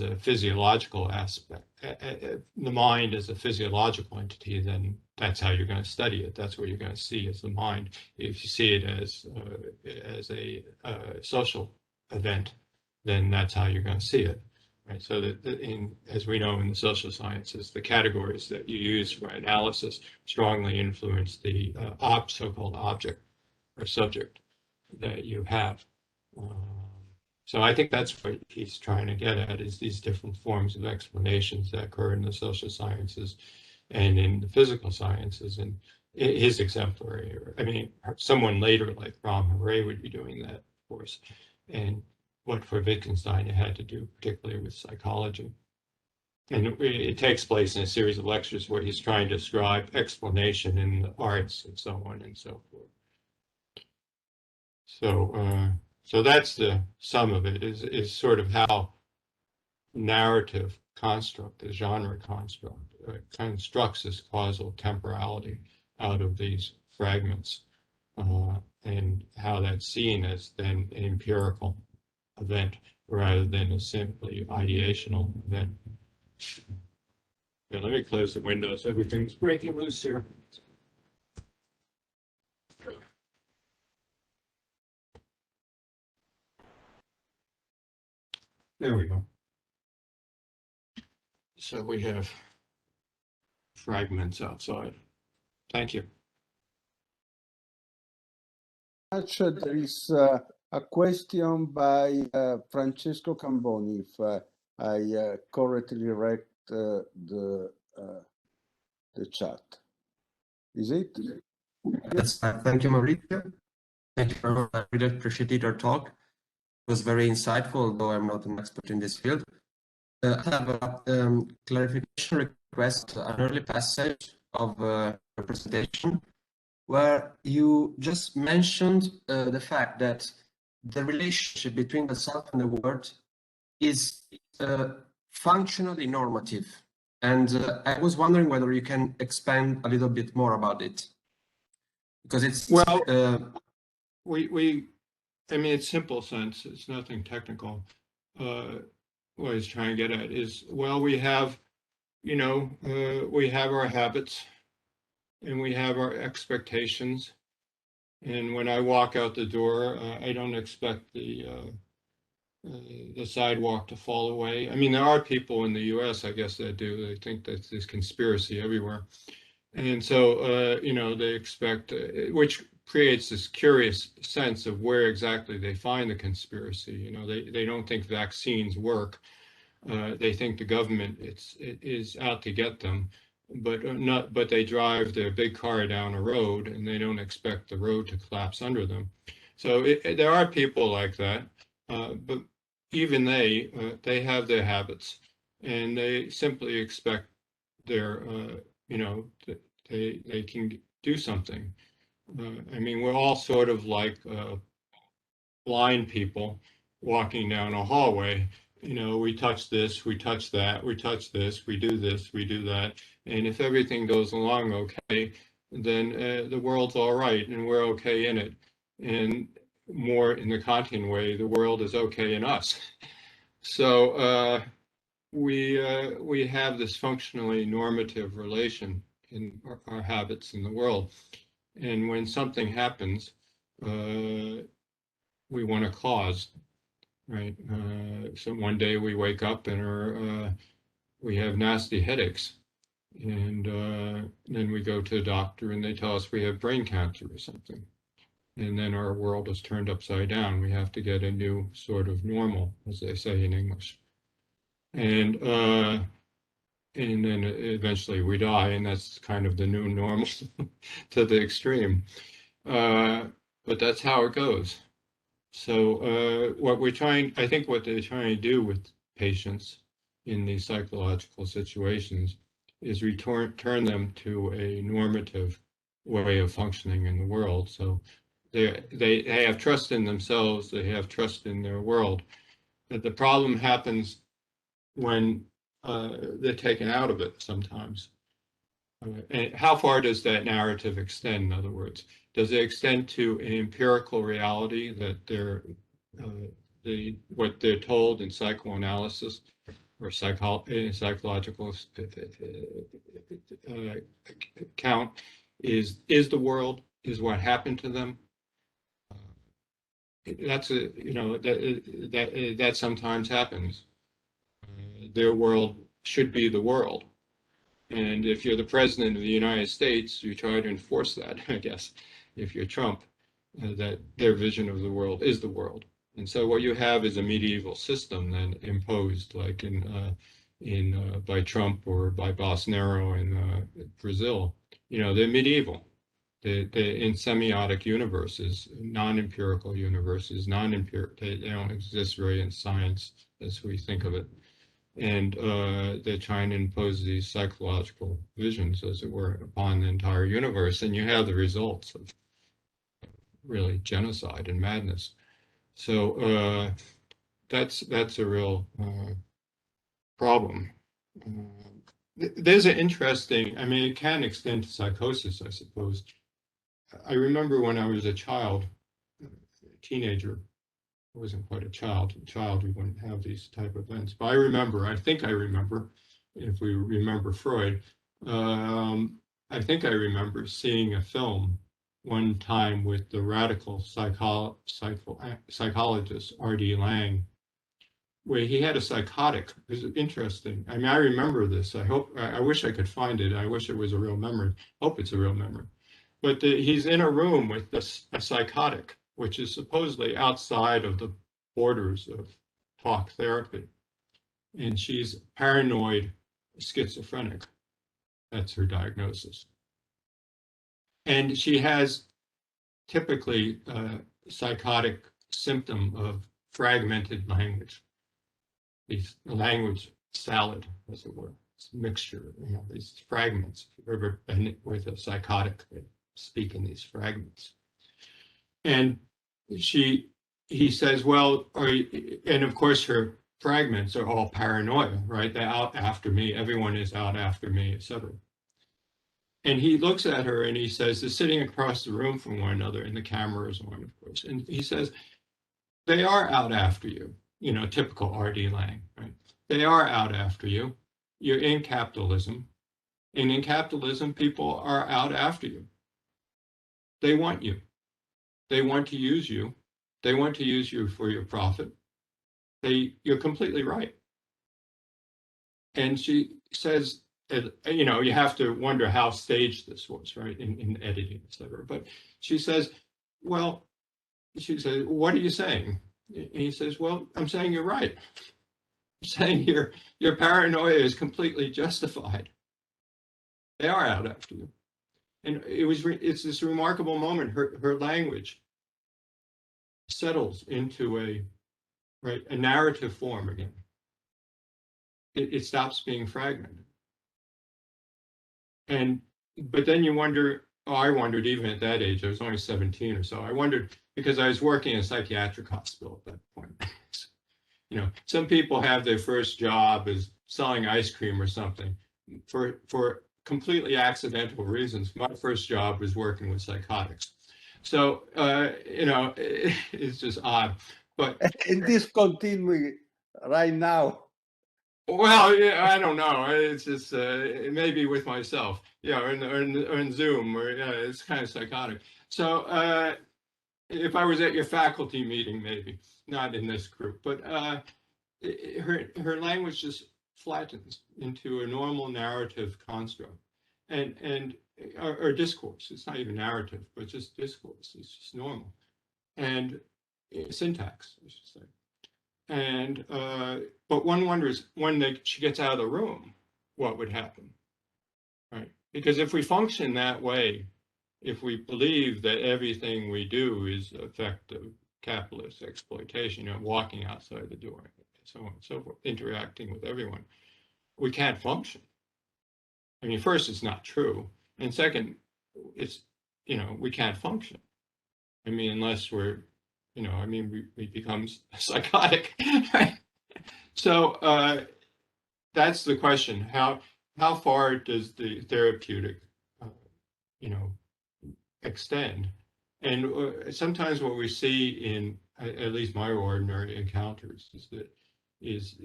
a physiological aspect, the mind as a physiological entity, then that's how you're going to study it. That's what you're going to see as the mind. If you see it as a social event, then that's how you're going to see it. Right. So that as we know in the social sciences, the categories that you use for analysis strongly influence the so-called object or subject that you have. So I think that's what he's trying to get at, is these different forms of explanations that occur in the social sciences and in the physical sciences. And his exemplary, I mean, someone later like Ronald would be doing that, of course. And what for Wittgenstein it had to do particularly with psychology. And it takes place in a series of lectures where he's trying to describe explanation in the arts and so on and so forth. So that's the sum of it, is sort of how narrative construct, the genre construct, constructs this causal temporality out of these fragments, and how that's seen as then an empirical event rather than a simply ideational event. Yeah, let me close the windows. Everything's breaking loose here. There we go. So we have fragments outside. Thank you. There is a question by Francesco Camboni, if I correctly read the chat. Is it? Yes, thank you, Maurizio. Thank you very much. I really appreciated your talk. It was very insightful, though I'm not an expert in this field. I have a clarification request, an early passage of your presentation, where you just mentioned the fact that the relationship between the self and the world is functionally normative. And I was wondering whether you can expand a little bit more about it. Because it's... Well, I mean, it's simple sense. It's nothing technical. What I was trying to get at is, well, we have, we have our habits and we have our expectations. And when I walk out the door, I don't expect the sidewalk to fall away. I mean, there are people in the US, I guess, that do. They think that there's conspiracy everywhere. And so, they expect, which creates this curious sense of where exactly they find the conspiracy. They don't think vaccines work. They think the government is out to get them, but they drive their big car down a road and they don't expect the road to collapse under them. So there are people like that, but even they have their habits, and they simply expect their they can do something. I mean, we're all sort of like blind people walking down a hallway. We touch this, we touch that, we touch this, we do that. And if everything goes along okay, then the world's all right and we're okay in it. And more in the Kantian way, the world is okay in us. So we have this functionally normative relation in our habits in the world. And when something happens, we want a cause, right? So one day we wake up and we have nasty headaches. And then we go to a doctor and they tell us we have brain cancer or something. And then our world is turned upside down. We have to get a new sort of normal, as they say in English. And then eventually we die, and that's kind of the new normal to the extreme. But that's how it goes. So I think what they're trying to do with patients in these psychological situations is turn them to a normative way of functioning in the world. So they have trust in themselves, they have trust in their world. But the problem happens when they're taken out of it sometimes. And how far does that narrative extend, in other words? Does it extend to an empirical reality that what they're told in psychoanalysis or psychological account is the world, is what happened to them? That sometimes happens. Their world should be the world. And if you're the president of the United States, you try to enforce that, I guess, if you're Trump, that their vision of the world is the world. And so what you have is a medieval system then imposed, like by Trump or by Bolsonaro in Brazil. They're medieval. They're in semiotic universes, non-empirical universes, they don't exist really in science as we think of it. And they're trying to impose these psychological visions, as it were, upon the entire universe. And you have the results of really genocide and madness. So that's a real problem. There's an interesting, I mean, it can extend to psychosis, I suppose. I remember when I was a child, a teenager, I wasn't quite a child. We wouldn't have these type of events. But I think I remember, if we remember Freud, I think I remember seeing a film one time with the radical psychologist, R.D. Laing, where he had a psychotic. It was interesting. I mean, I remember this. I wish I could find it. I wish it was a real memory. Hope it's a real memory. But he's in a room with a psychotic, which is supposedly outside of the borders of talk therapy. And she's paranoid schizophrenic. That's her diagnosis. And she has typically a psychotic symptom of fragmented language. These language salad, as it were, this mixture, these fragments. If you've ever been with a psychotic, they speak in these fragments. And he says, well, and of course her fragments are all paranoia, right? They're out after me. Everyone is out after me, etc. And he looks at her and he says, they're sitting across the room from one another, and the camera is on, of course. And he says, they are out after you, typical R.D. Laing, right? They are out after you. You're in capitalism. And in capitalism, people are out after you. They want you. They want to use you. They want to use you for your profit. You're completely right. And she says, you have to wonder how staged this was, right, in editing, etc. But she says, what are you saying? And he says, well, I'm saying you're right. I'm saying your paranoia is completely justified. They are out after you. And it's this remarkable moment. Her language settles into a narrative form again. It stops being fragmented. But then you wonder, I wondered even at that age, I was only 17 or so, I wondered, because I was working in a psychiatric hospital at that point. Some people have their first job as selling ice cream or something for completely accidental reasons. My first job was working with psychotics. So, it's just odd. But and this continuing right now. Well, yeah, I don't know. It's just maybe with myself, or in Zoom, or it's kind of psychotic. So if I was at your faculty meeting, maybe not in this group, but her language just flattens into a normal narrative construct, or discourse. It's not even narrative, but just discourse. It's just normal, and syntax, I should say. And but one wonders when she gets out of the room, what would happen, right? Because if we function that way, if we believe that everything we do is effective capitalist exploitation, walking outside the door, and so on and so forth, interacting with everyone, we can't function. I mean, first, it's not true, and second, it's we can't function. I mean, unless we're we become psychotic. Right? So that's the question. How far does the therapeutic, extend? And sometimes what we see in at least my ordinary encounters is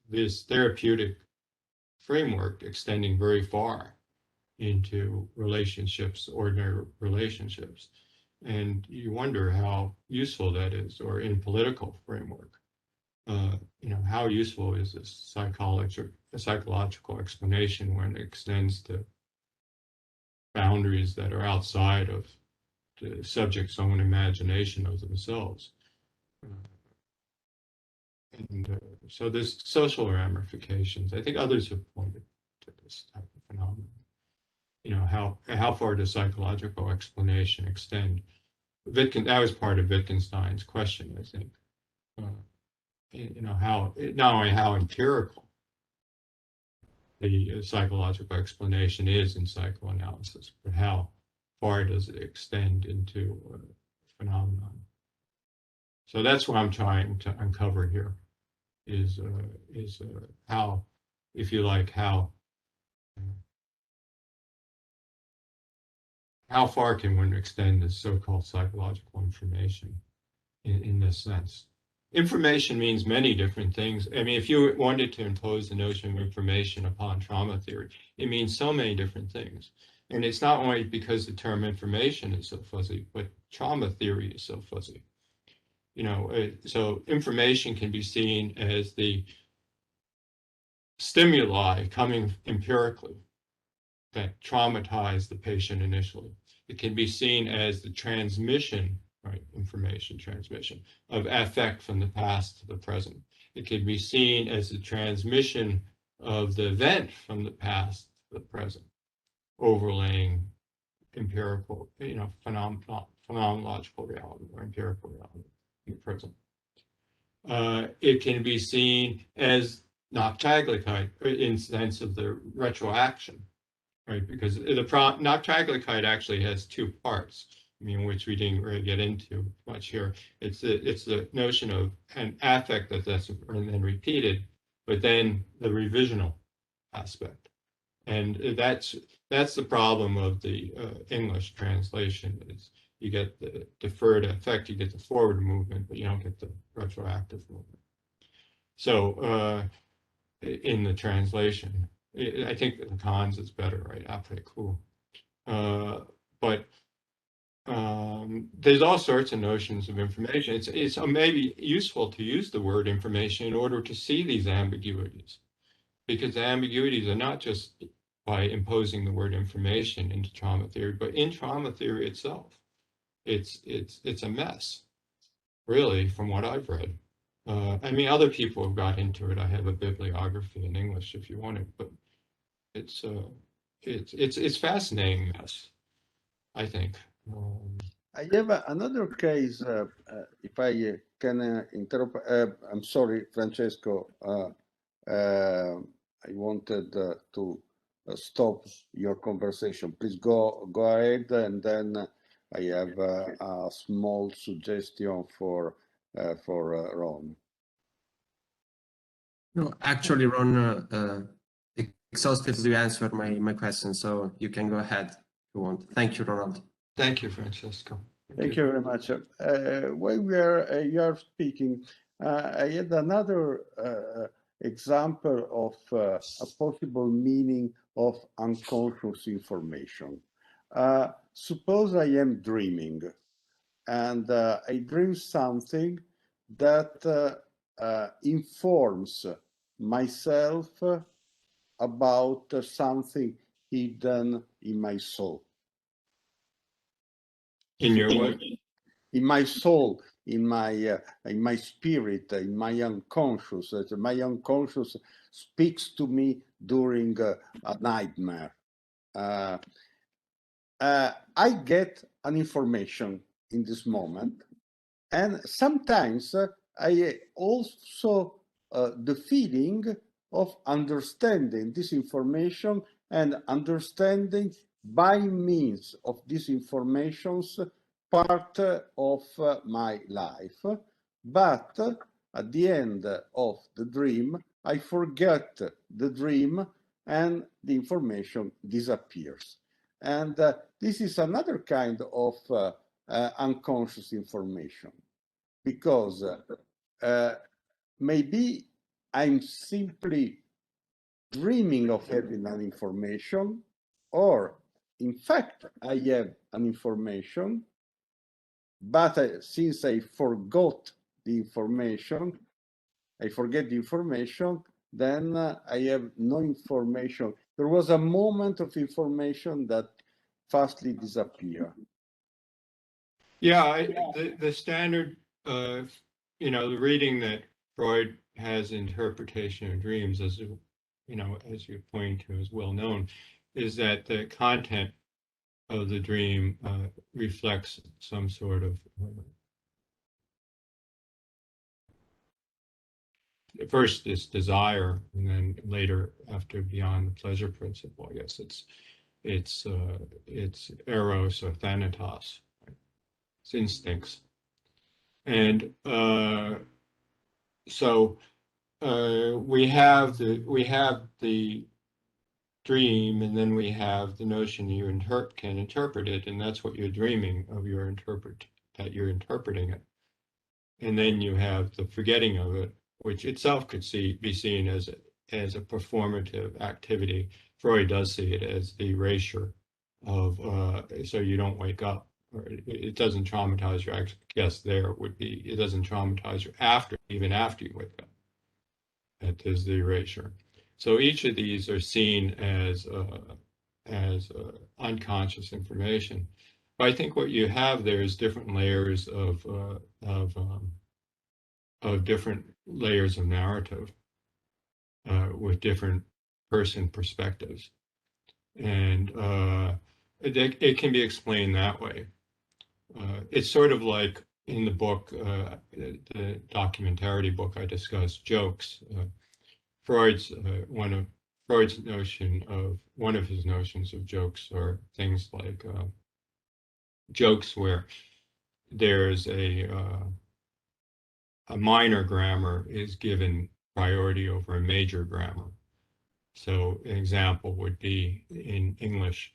this therapeutic framework extending very far into relationships, ordinary relationships. And you wonder how useful that is, or in political framework, how useful is this psychological explanation when it extends to boundaries that are outside of the subject's own imagination of themselves. So there's social ramifications. I think others have pointed to this type of phenomenon. How far does psychological explanation extend? That was part of Wittgenstein's question, I think. How not only how empirical the psychological explanation is in psychoanalysis, but how far does it extend into a phenomenon? So that's what I'm trying to uncover here, is how, if you like, how far can one extend this so-called psychological information in this sense? Information means many different things. I mean, if you wanted to impose the notion of information upon trauma theory, it means so many different things. And it's not only because the term information is so fuzzy, but trauma theory is so fuzzy. So information can be seen as the stimuli coming empirically, that traumatize the patient initially. It can be seen as the transmission, right, information transmission of affect from the past to the present. It can be seen as the transmission of the event from the past to the present, overlaying empirical, phenomenological reality or empirical reality in the present. It can be seen as noctaglichkeit in sense of the retroaction, right? Because the noctaglichkeit actually has two parts, which we didn't really get into much here. It's the notion of an affect that's and then repeated, but then the revisional aspect. And that's the problem of the English translation is you get the deferred affect, you get the forward movement, but you don't get the retroactive movement. So in the translation, I think the Khan's is better, right? Après coup. But there's all sorts of notions of information. It's maybe useful to use the word information in order to see these ambiguities, because the ambiguities are not just by imposing the word information into trauma theory, but in trauma theory itself. It's a mess, really, from what I've read. Other people have got into it. I have a bibliography in English if you want it, but it's fascinating mess, I think. I have another case, if I can interrupt. I'm sorry, Francesco. I wanted to stop your conversation. Please go ahead, and then I have a small suggestion for Ron. No, actually, Ron exhaustively answered my question, so you can go ahead if you want. Thank you, Ronald. Thank you, Francesco. Thank you very much. While you are speaking, I had another example of a possible meaning of unconscious information. Suppose I am dreaming, and I dream something that informs myself about something hidden in my soul. In your what? In my soul, in my spirit, in my unconscious. My unconscious speaks to me during a nightmare. I get an information in this moment, and sometimes I also the feeling of understanding this information and understanding by means of these informations part of my life. But at the end of the dream, I forget the dream and the information disappears. And this is another kind of unconscious information, because maybe I'm simply dreaming of having an information, or in fact I have an information, but since I forgot the information, I forget the information, then I have no information. There was a moment of information that fastly disappeared. Yeah, the standard, the reading that Freud has interpretation of dreams, as you point to, is well known, is that the content of the dream reflects some sort of first this desire, and then later, after beyond the pleasure principle, I guess it's eros or thanatos. It's instincts. And so we have the dream, and then we have the notion you can interpret it, and that's what you're dreaming of, that you're interpreting it. And then you have the forgetting of it, which itself could be seen as a performative activity. Freud does see it as the erasure of so you don't wake up. Or it doesn't traumatize you. I guess there would be, it doesn't traumatize you even after you wake up. That is the erasure. So each of these are seen as unconscious information. But I think what you have there is different layers of different layers of narrative with different person perspectives, and it can be explained that way. It's sort of like in the book, the documentarity book I discussed, Jokes. Freud's one of his notions of jokes are things like jokes where there's a minor grammar is given priority over a major grammar. So an example would be in English,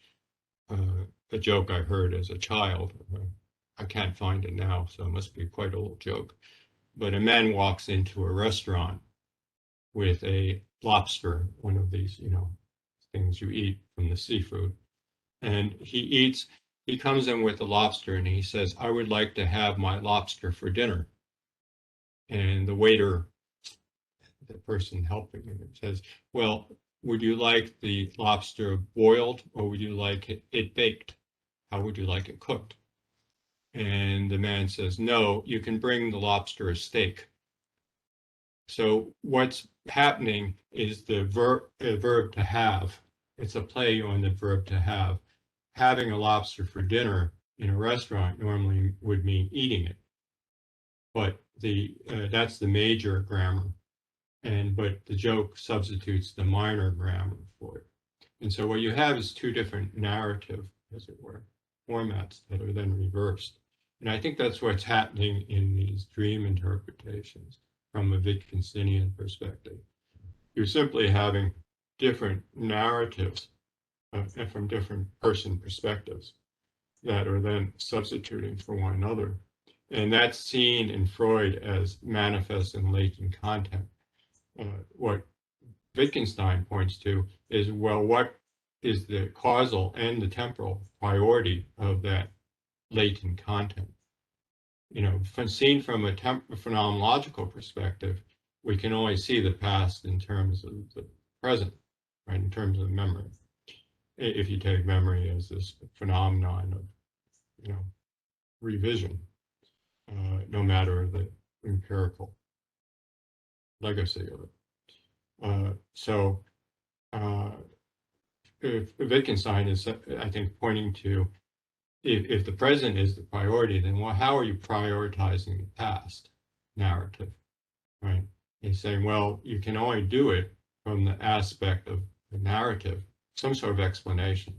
a joke I heard as a child. I can't find it now, so it must be quite an old joke. But a man walks into a restaurant with a lobster, one of these, things you eat from the seafood. And he comes in with the lobster and he says, "I would like to have my lobster for dinner." And the waiter, the person helping him, says, "Well, would you like the lobster boiled or would you like it baked? How would you like it cooked?" And the man says, "No, you can bring the lobster a steak." So what's happening is the verb to have. It's a play on the verb to have. Having a lobster for dinner in a restaurant normally would mean eating it, but that's the major grammar, but the joke substitutes the minor grammar for it. And so what you have is two different narrative, as it were, formats that are then reversed. And I think that's what's happening in these dream interpretations from a Wittgensteinian perspective. You're simply having different narratives from different person perspectives that are then substituting for one another. And that's seen in Freud as manifest and latent content. What Wittgenstein points to is, well, what is the causal and the temporal priority of that latent content? Seen from a phenomenological perspective, we can only see the past in terms of the present, right? In terms of memory. If you take memory as this phenomenon of, revision, no matter the empirical legacy of it. So Wittgenstein is, I think, pointing to, if the present is the priority, then how are you prioritizing the past narrative, right? He's saying, well, you can only do it from the aspect of the narrative, some sort of explanation.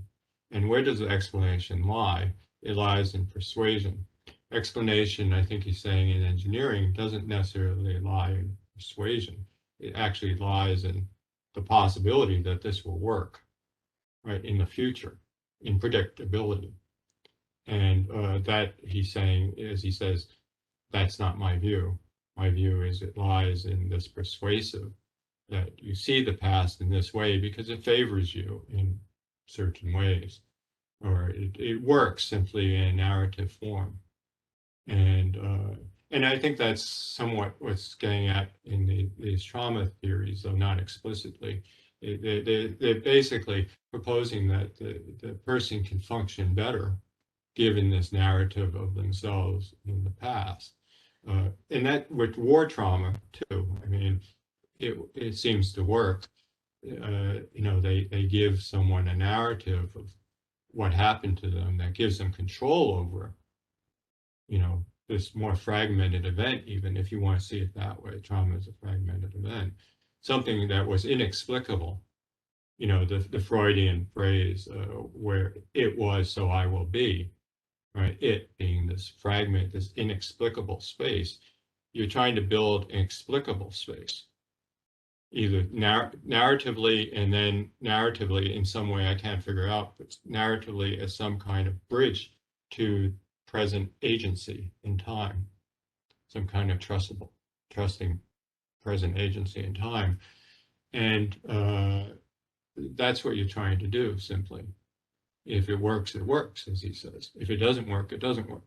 And where does the explanation lie? It lies in persuasion. Explanation, I think he's saying, in engineering doesn't necessarily lie in persuasion. It actually lies in the possibility that this will work, right, in the future, in predictability. And that he's saying, as he says, that's not my view. My view is it lies in this persuasive, that you see the past in this way because it favors you in certain ways, or it works simply in narrative form. And I think that's somewhat what's getting at in these trauma theories, though not explicitly. They're basically proposing that the person can function better given this narrative of themselves in the past. And that with war trauma too, I mean, it seems to work. They give someone a narrative of what happened to them that gives them control over, this more fragmented event, even if you want to see it that way. Trauma is a fragmented event, something that was inexplicable. The Freudian phrase, where it was, so I will be. Right, it being this fragment, this inexplicable space. You're trying to build an explicable space, either narratively, and then narratively in some way I can't figure out, but narratively as some kind of bridge to present agency in time, some kind of trusting present agency in time. And that's what you're trying to do, simply. If it works, it works, as he says. If it doesn't work, it doesn't work.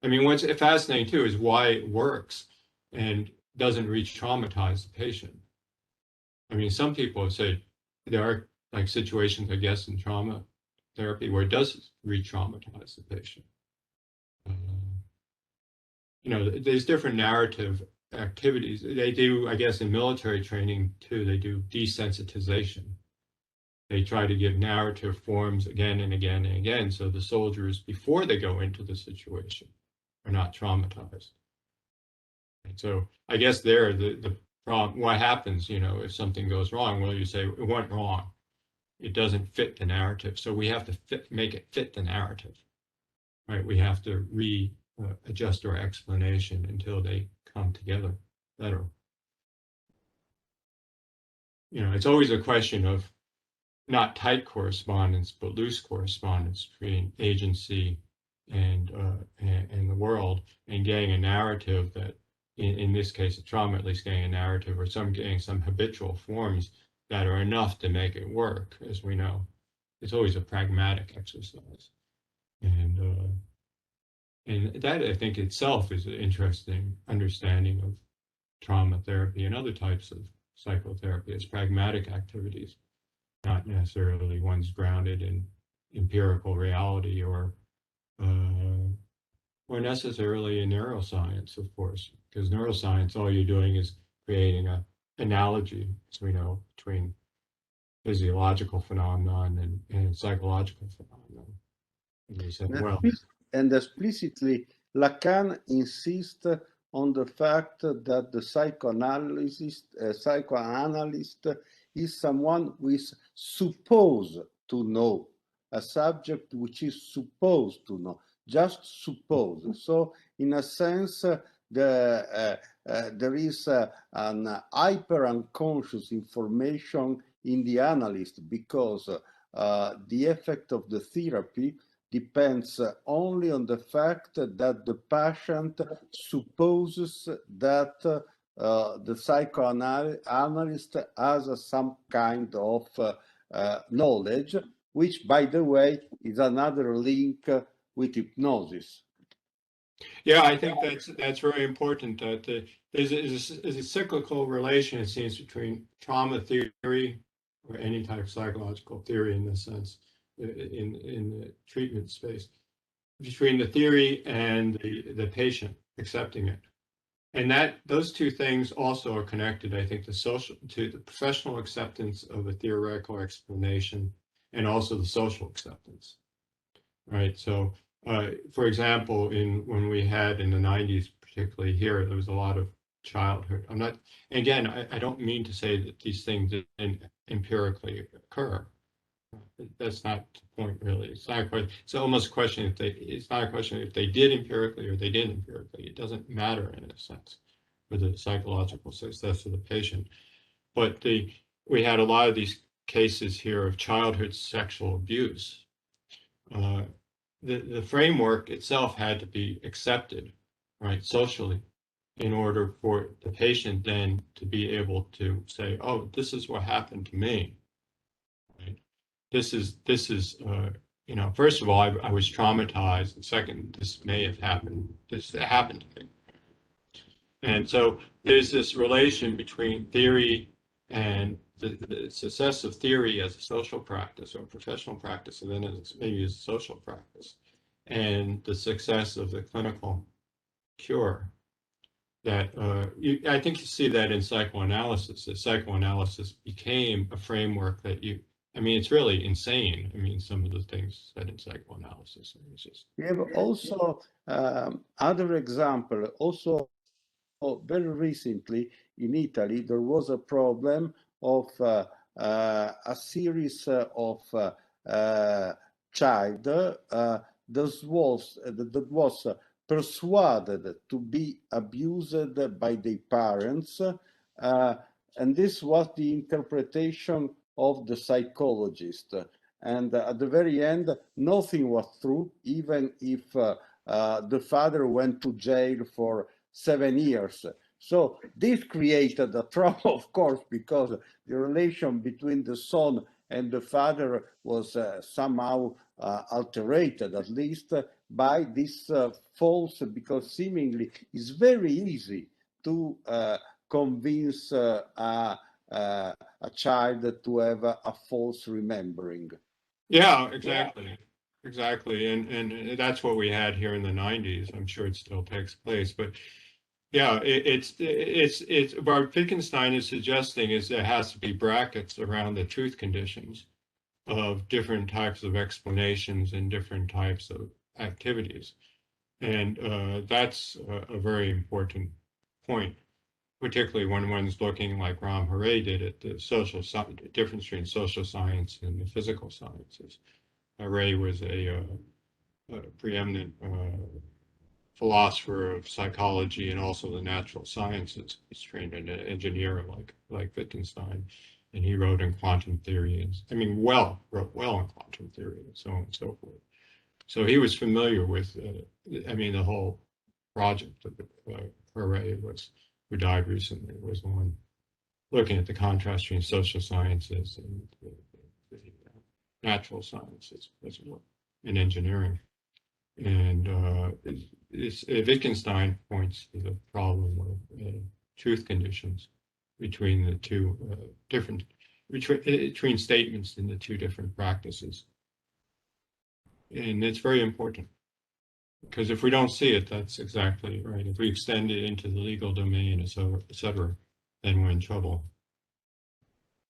I mean, what's fascinating too is why it works and doesn't re-traumatize the patient. I mean, some people have said there are like situations, I guess, in trauma therapy where it does re-traumatize the patient. You know, there's different narrative activities. They do, I guess, in military training too, they do desensitization. They try to give narrative forms again and again and again, so the soldiers, before they go into the situation, are not traumatized. And so I guess there, the problem, what happens, you know, if something goes wrong, well, you say it went wrong. It doesn't fit the narrative. So we have to make it fit the narrative, right? We have to adjust our explanation until they come together better. You know, it's always a question of not tight correspondence, but loose correspondence between agency and the world, and getting a narrative that, in this case of trauma, at least getting a narrative or getting some habitual forms that are enough to make it work. As we know, it's always a pragmatic exercise, and that, I think, itself is an interesting understanding of trauma therapy and other types of psychotherapy as pragmatic activities, not necessarily ones grounded in empirical reality or necessarily in neuroscience, of course, because neuroscience, all you're doing is creating an analogy, as we know, between physiological phenomenon and psychological phenomenon. And they said, well, and explicitly, Lacan insists on the fact that the psychoanalyst is someone who is supposed to know a subject which is supposed to know, just supposed. So, in a sense, there is an hyper unconscious information in the analyst, because the effect of the therapy depends only on the fact that the patient supposes that the psychoanalyst has some kind of knowledge, which, by the way, is another link with hypnosis. Yeah, I think that's very important. That there's a cyclical relation, it seems, between trauma theory or any type of psychological theory, in this sense, in the treatment space, between the theory and the patient accepting it, and that those two things also are connected, I think, to the professional acceptance of a theoretical explanation, and also the social acceptance, right? So, for example, when we had in the 90s, particularly here, there was a lot of childhood. Again, I don't mean to say that these things didn't empirically occur. That's not the point, really. It's not a question. It's almost a question it's not a question if they did empirically or they didn't empirically. It doesn't matter in a sense for the psychological success of the patient. But we had a lot of these cases here of childhood sexual abuse. The framework itself had to be accepted, right, socially, in order for the patient then to be able to say, oh, this is what happened to me. Right? This is you know, first of all, I was traumatized, and second, this may have happened. This happened to me. And so there's this relation between theory and the success of theory as a social practice or professional practice, and then maybe as a social practice, and the success of the clinical cure. That I think you see that in psychoanalysis. That psychoanalysis became a framework that I mean, it's really insane. I mean, some of the things said in psychoanalysis. It's just... We have also other example. Also, very recently in Italy, there was a problem of a series of child that was persuaded to be abused by their parents, and this was the interpretation of the psychologist. And at the very end, nothing was true, even if the father went to jail for 7 years. So this created a trauma, of course, because the relation between the son and the father was somehow altered, at least by this false, because seemingly it's very easy to convince a a child to have a false remembering. Yeah, exactly. Exactly. And that's what we had here in the 90s. I'm sure it still takes place, but yeah, it's what Wittgenstein is suggesting is there has to be brackets around the truth conditions of different types of explanations and different types of activities. And that's a very important point, particularly when one's looking like Ram Hare did at the difference between social science and the physical sciences. Hare was a preeminent philosopher of psychology and also the natural sciences. He's trained as an engineer like Wittgenstein, and he wrote in quantum theory. Wrote well in quantum theory and so on and so forth. So he was familiar with, the whole project of Hare who died recently, was the one looking at the contrast between social sciences and the natural sciences as well, and engineering. And Wittgenstein points to the problem of truth conditions between the two between statements in the two different practices. And it's very important, because if we don't see it, that's exactly right. If we extend it into the legal domain, et cetera, then we're in trouble.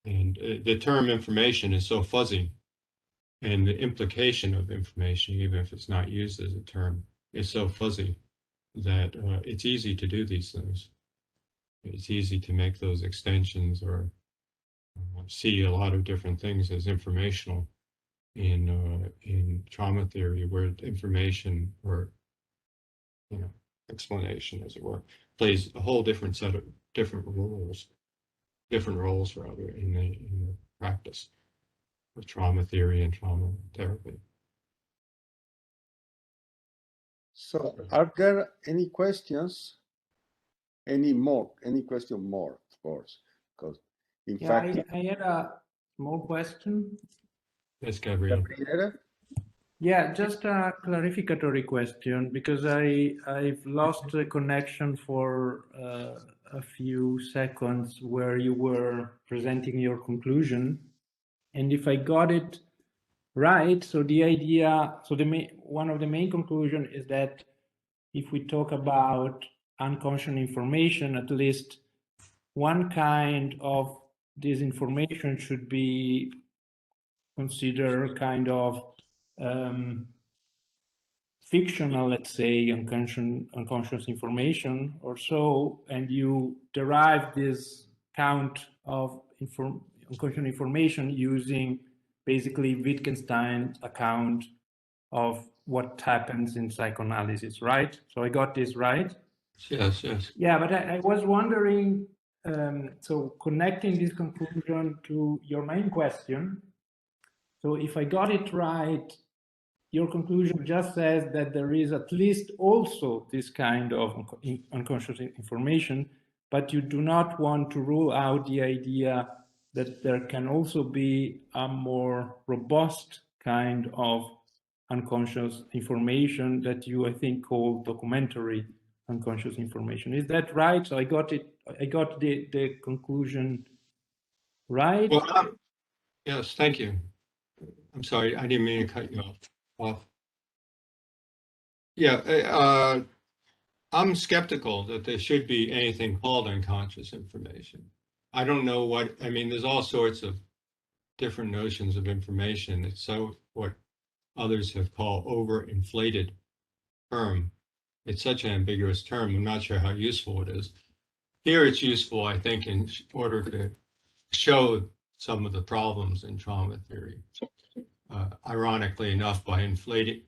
And the term information is so fuzzy, and the implication of information, even if it's not used as a term, is so fuzzy that it's easy to do these things. It's easy to make those extensions or see a lot of different things as informational in trauma theory, where information or explanation, as it were, plays a whole different set of different roles rather in the practice of trauma theory and trauma therapy. So are there any questions? Any question more, of course, because in fact, I had a small question. Yes, Gabriele. Gabriele? Yeah, just a clarificatory question, because I've lost the connection for a few seconds where you were presenting your conclusion. And if I got it right, so the idea, so one of the main conclusion is that if we talk about unconscious information, at least one kind of this information should be considered kind of fictional, let's say, unconscious information or so, and you derive this count of unconscious information using basically Wittgenstein's account of what happens in psychoanalysis, right? So I got this right? Yes, yes. Yeah, but I was wondering, so connecting this conclusion to your main question, so if I got it right, your conclusion just says that there is at least also this kind of unconscious information, but you do not want to rule out the idea that there can also be a more robust kind of unconscious information that you, I think, call documentary unconscious information. Is that right? So I got the conclusion right? Well, yes, thank you. I'm sorry, I didn't mean to cut you off. Yeah, I'm skeptical that there should be anything called unconscious information. I don't know there's all sorts of different notions of information. It's so what others have called overinflated term. It's such an ambiguous term. I'm not sure how useful it is. Here it's useful, I think, in order to show some of the problems in trauma theory. Ironically enough, by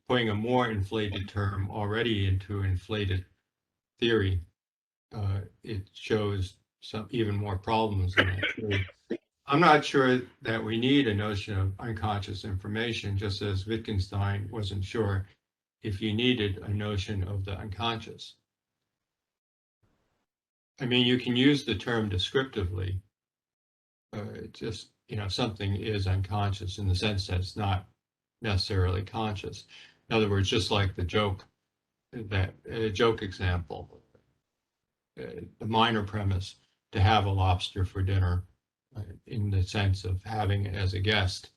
putting a more inflated term already into inflated theory, it shows some even more problems in that theory. I'm not sure that we need a notion of unconscious information, just as Wittgenstein wasn't sure if you needed a notion of the unconscious. I mean, you can use the term descriptively, just, something is unconscious in the sense that it's not necessarily conscious. In other words, just like the joke example, the minor premise, to have a lobster for dinner, in the sense of having it as a guest,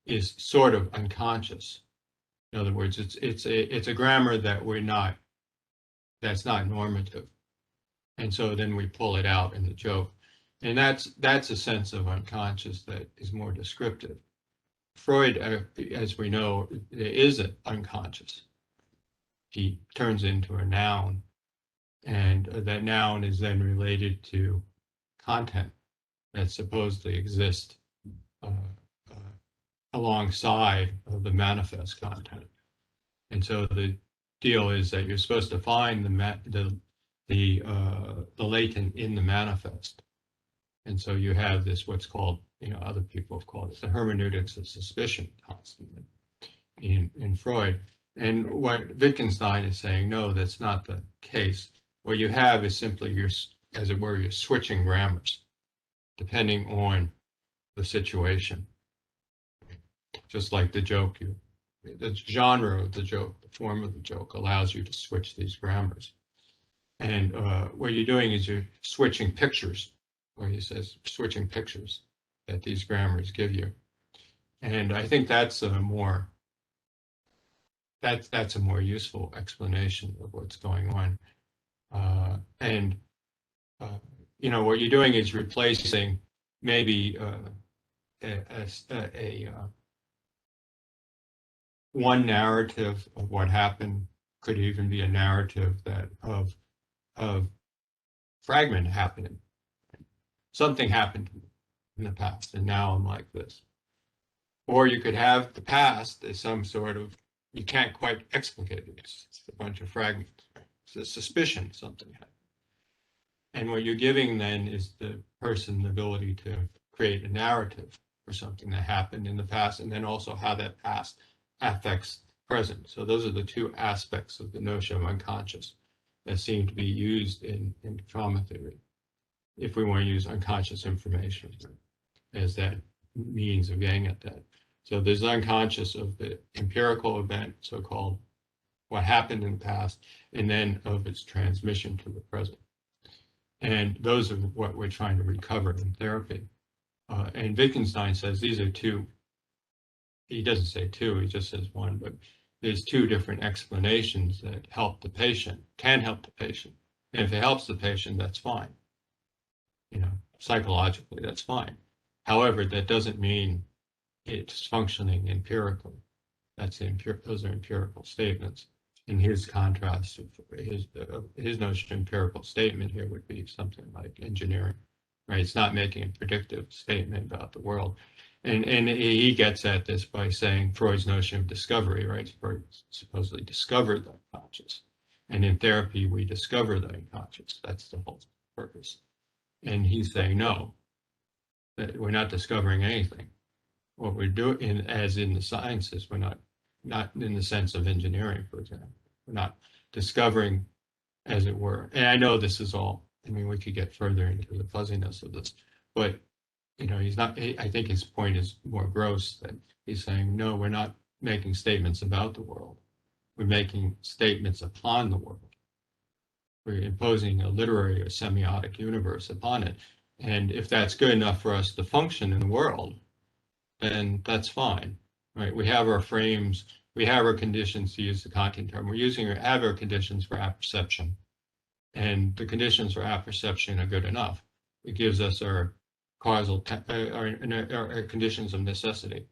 is sort of unconscious. In other words, it's a grammar that that's not normative. And so then we pull it out in the joke. And that's a sense of unconscious that is more descriptive. Freud, as we know, is unconscious. He turns into a noun, and that noun is then related to content that supposedly exists alongside of the manifest content. And so the deal is that you're supposed to find the latent in the manifest. And so you have this, what's called, other people have called it the hermeneutics of suspicion constantly in Freud. And what Wittgenstein is saying, no, that's not the case. What you have is simply as it were, you're switching grammars depending on the situation. Just like the joke, the genre of the joke, the form of the joke allows you to switch these grammars. And what you're doing is you're switching pictures, or he says switching pictures that these grammars give you. And I think that's a more useful explanation of what's going on. What you're doing is replacing maybe one narrative of what happened, could even be a narrative that of fragment happening. Something happened in the past, and now I'm like this. Or you could have the past as some sort of, you can't quite explicate it. It's a bunch of fragments. It's a suspicion something happened. And what you're giving then is the person the ability to create a narrative for something that happened in the past, and then also how that past affects the present. So those are the two aspects of the notion of unconscious that seem to be used in trauma theory, if we want to use unconscious information as that means of getting at that. So there's unconscious of the empirical event, so-called what happened in the past, and then of its transmission to the present. And those are what we're trying to recover in therapy. And Wittgenstein says these are two. He doesn't say two, he just says one, but there's two different explanations that help the patient, can help the patient. And if it helps the patient, that's fine. Psychologically, that's fine. However, that doesn't mean it's functioning empirically. Those are empirical statements. And his contrast, his notion of empirical statement here would be something like engineering, right? It's not making a predictive statement about the world. And he gets at this by saying Freud's notion of discovery, right? Freud supposedly discovered the unconscious. And in therapy, we discover the unconscious. That's the whole purpose. And he's saying, no, that we're not discovering anything. What we're doing, as in the sciences, we're not in the sense of engineering, for example. We're not discovering, as it were. And I know this is all, we could get further into the fuzziness of this, but he's not, I think his point is more gross, that he's saying, no, we're not making statements about the world. We're making statements upon the world. We're imposing a literary or semiotic universe upon it. And if that's good enough for us to function in the world, then that's fine, right? We have our frames, we have our conditions, to use the Kantian term. Have our conditions for apperception. And the conditions for apperception are good enough. It gives us our causal, our conditions of necessity,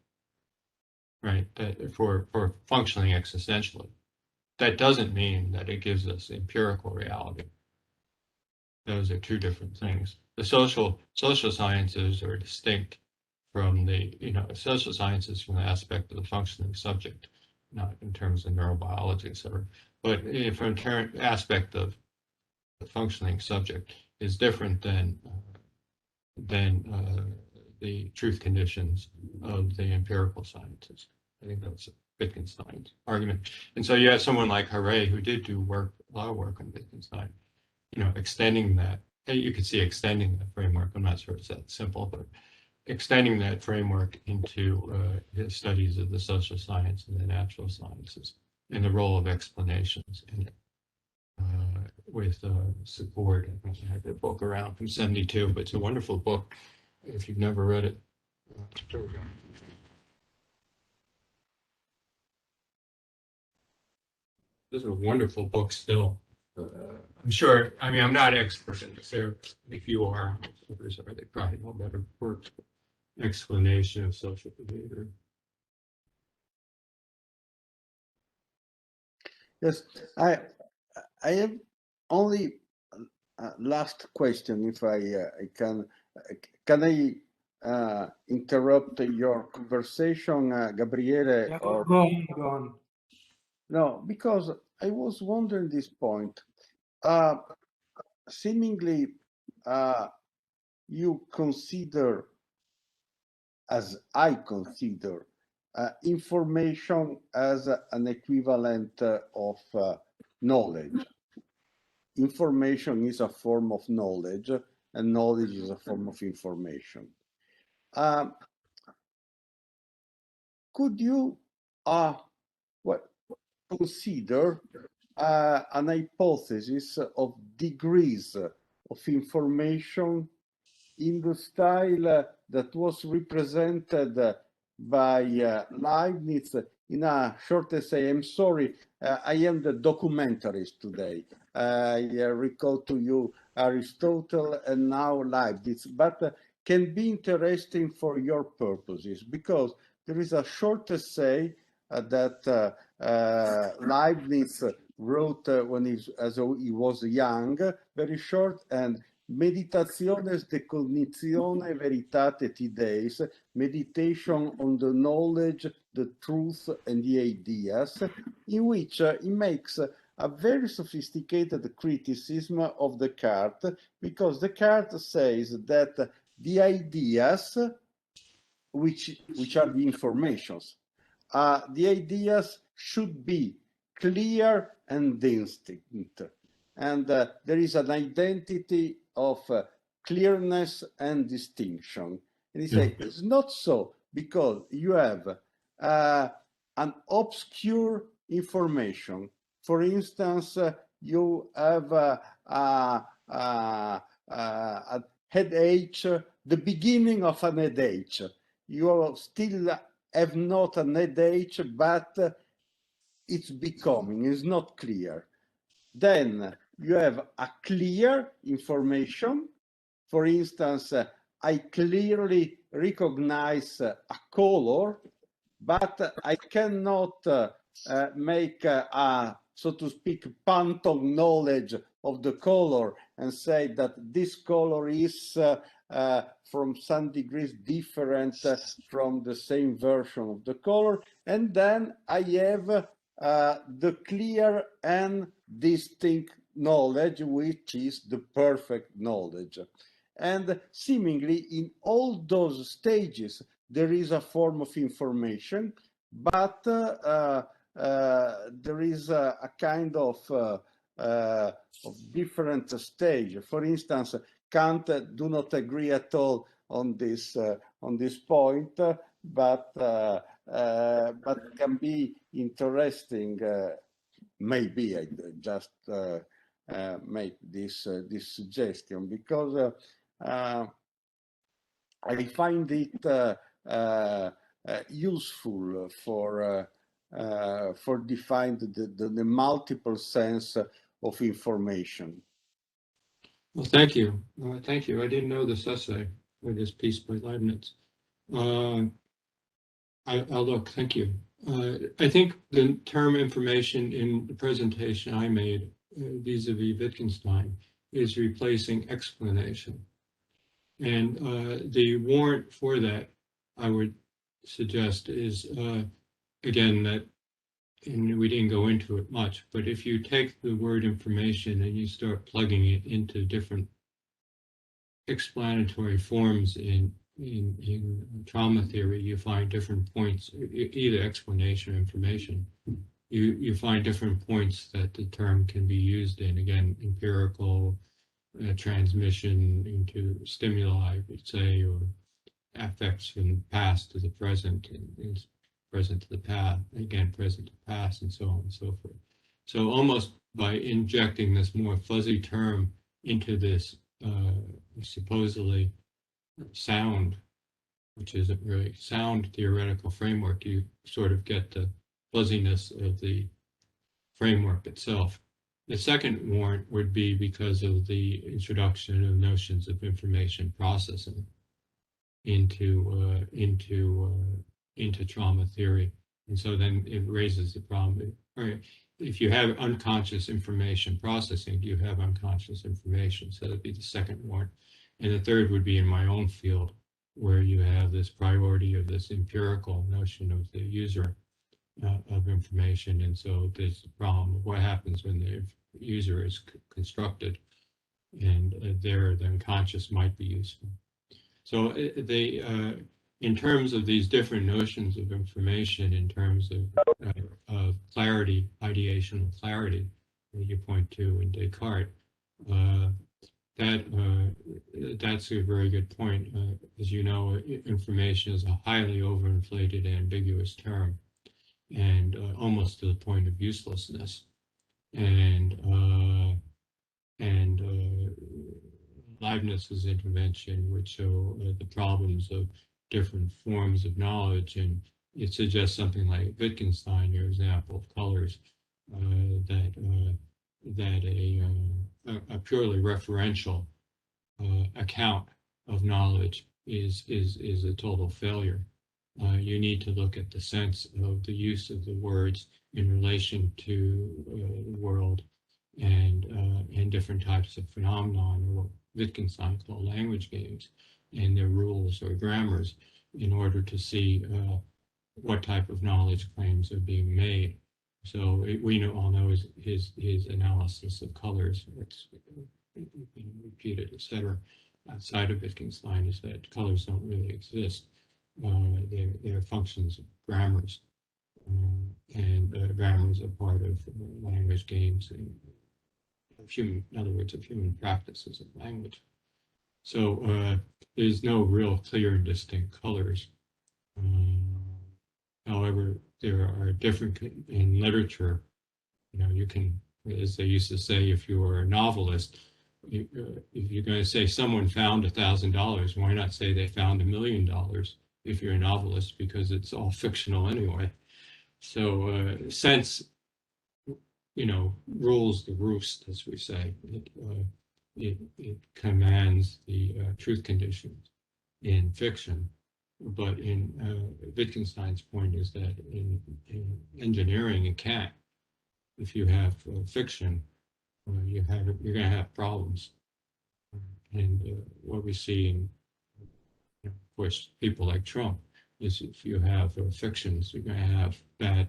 right? That for functioning existentially. That doesn't mean that it gives us empirical reality. Those are two different things. The social sciences are distinct from the, social sciences from the aspect of the functioning subject, not in terms of neurobiology, etc. But from aspect of the functioning subject is different than the truth conditions of the empirical sciences. I think that's Wittgenstein's argument. And so you have someone like Haré, who did do a lot of work on Wittgenstein, extending that. You could see extending that framework. I'm not sure it's that simple, but extending that framework into his studies of the social science and the natural sciences and the role of explanations in it. With support. I have the book around from '72, but it's a wonderful book if you've never read it. There we go. This is a wonderful book still. I'm sure, I mean, I'm not an expert in this area. If you are, they probably know better work explanation of social behavior. Yes, I have only last question, if I can. Can I interrupt your conversation, Gabriele? Yeah, Or go on, go on. no, because I was wondering this point. Seemingly, you consider, as I consider, information as an equivalent of knowledge. Information is a form of knowledge, and knowledge is a form of information. Could you consider an hypothesis of degrees of information in the style that was represented by Leibniz in a short essay? I'm sorry, I am the documentarist today. I recall to you Aristotle and now Leibniz, but can be interesting for your purposes, because there is a short essay that Leibniz wrote when as he was young, very short, and Meditaciones de Cognizione Veritate Tideis, meditation on the knowledge, the truth, and the ideas, in which he makes a very sophisticated criticism of Descartes, because Descartes says that the ideas, which are the informations, the ideas should be clear and distinct. And there is an identity of clearness and distinction. And he says it's not so, because you have an obscure information. For instance, you have a headache, the beginning of an headache. You still have not an headache, but it's becoming, it's not clear. Then you have a clear information. For instance, I clearly recognize a color, but I cannot make a, so to speak, phantom knowledge of the color and say that this color is from some degrees different from the same version of the color. And then I have the clear and distinct knowledge, which is the perfect knowledge. And seemingly in all those stages, there is a form of information, but there is a kind of different stage. For instance, Kant do not agree at all on this point, but can be interesting. Maybe I just make this suggestion, because I find it useful for define the multiple sense of information. Well, thank you. Thank you. I didn't know this essay or this piece by Leibniz. I'll look. Thank you. I think the term information in the presentation I made vis-a-vis Wittgenstein is replacing explanation. And the warrant for that, I would suggest, is, again, that, and we didn't go into it much, but if you take the word information and you start plugging it into different explanatory forms in trauma theory, you find different points, either explanation or information. You find different points that the term can be used in. Again, empirical transmission into stimuli, we'd say, or affects from past to the present, and present to the past, again, present to past, and so on and so forth. So almost by injecting this more fuzzy term into this supposedly sound, which isn't really sound theoretical framework, you sort of get the fuzziness of the framework itself. The second warrant would be because of the introduction of notions of information processing into trauma theory. And so then it raises the problem. If you have unconscious information processing, you have unconscious information. So that'd be the second warrant. And the third would be in my own field, where you have this priority of this empirical notion of the user of information. And so there's the problem of what happens when the user is constructed, and there the unconscious might be useful. So in terms of these different notions of information, in terms of clarity, ideational clarity, that you point to in Descartes, that's a very good point. As you know, information is a highly overinflated, ambiguous term, and almost to the point of uselessness. And Leibniz's intervention would show the problems of different forms of knowledge, and it suggests something like Wittgenstein, your example of colors, that a purely referential account of knowledge is a total failure. You need to look at the sense of the use of the words in relation to the world and different types of phenomenon, or what Wittgenstein called language games, and their rules or grammars, in order to see what type of knowledge claims are being made. So we all know his analysis of colors, it's been repeated, etc. Outside of Wittgenstein, is that colors don't really exist. They're functions of grammars, and grammars are part of language games, and in other words, of human practices of language. So there's no real clear and distinct colors. However, there are different in literature. You can, as they used to say, if you were a novelist, if you're going to say someone found $1,000, why not say they found $1 million if you're a novelist, because it's all fictional anyway. So sense, rules the roost, as we say. It commands the truth conditions in fiction. But in Wittgenstein's point is that in engineering, it can't. If you have fiction, you're going to have problems. And what we see in, of course, people like Trump, is if you have fictions, you're going to have bad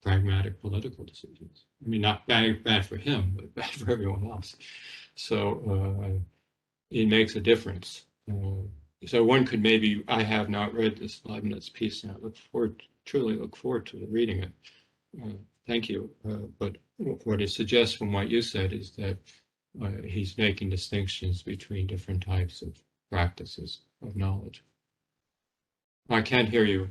pragmatic political decisions. I mean, not bad for him, but bad for everyone else. So it makes a difference. So one could maybe, I have not read this Leibniz piece, and I truly look forward to reading it. Thank you. But what it suggests from what you said is that he's making distinctions between different types of practices of knowledge. I can't hear you.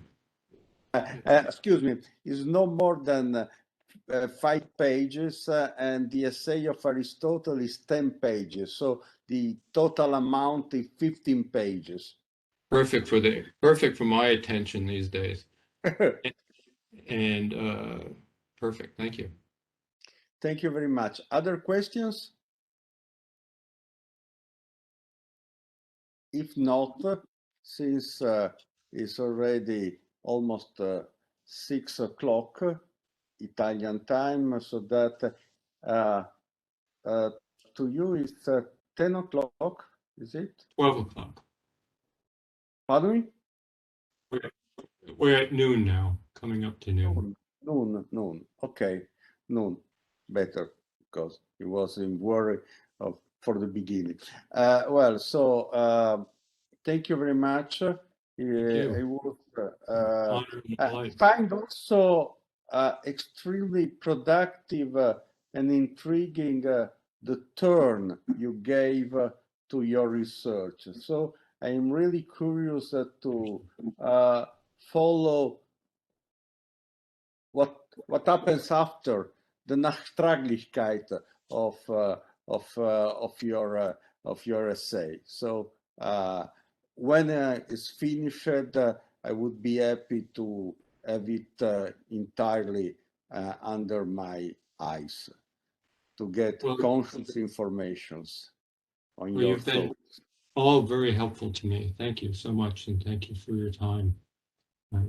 Excuse me, is no more than 5 pages, and the essay of Aristotle is 10 pages. So the total amount is 15 pages. Perfect for my attention these days. And perfect. Thank you. Thank you very much. Other questions? If not, since it's already almost 6 o'clock Italian time, so that to you it's 10 o'clock, is it? 12 o'clock. Pardon me? We're at noon now, coming up to noon. Noon. Okay, noon. Better, because it was in worry for the beginning. Well, so thank you very much. I find also extremely productive and intriguing the turn you gave to your research. So I'm really curious to follow what happens after the Nachtraglichkeit of your essay. So When it's finished, I would be happy to have it entirely under my eyes to get conscious informations on your you've been thoughts. all very helpful to me. Thank you so much, and thank you for your time.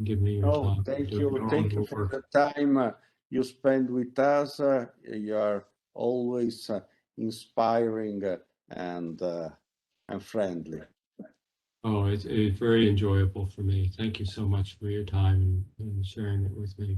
Give me your Oh, time. thank Doing you. all Thank the you for work. the time you spend with us. You are always inspiring and friendly. Oh, it's very enjoyable for me. Thank you so much for your time and sharing it with me.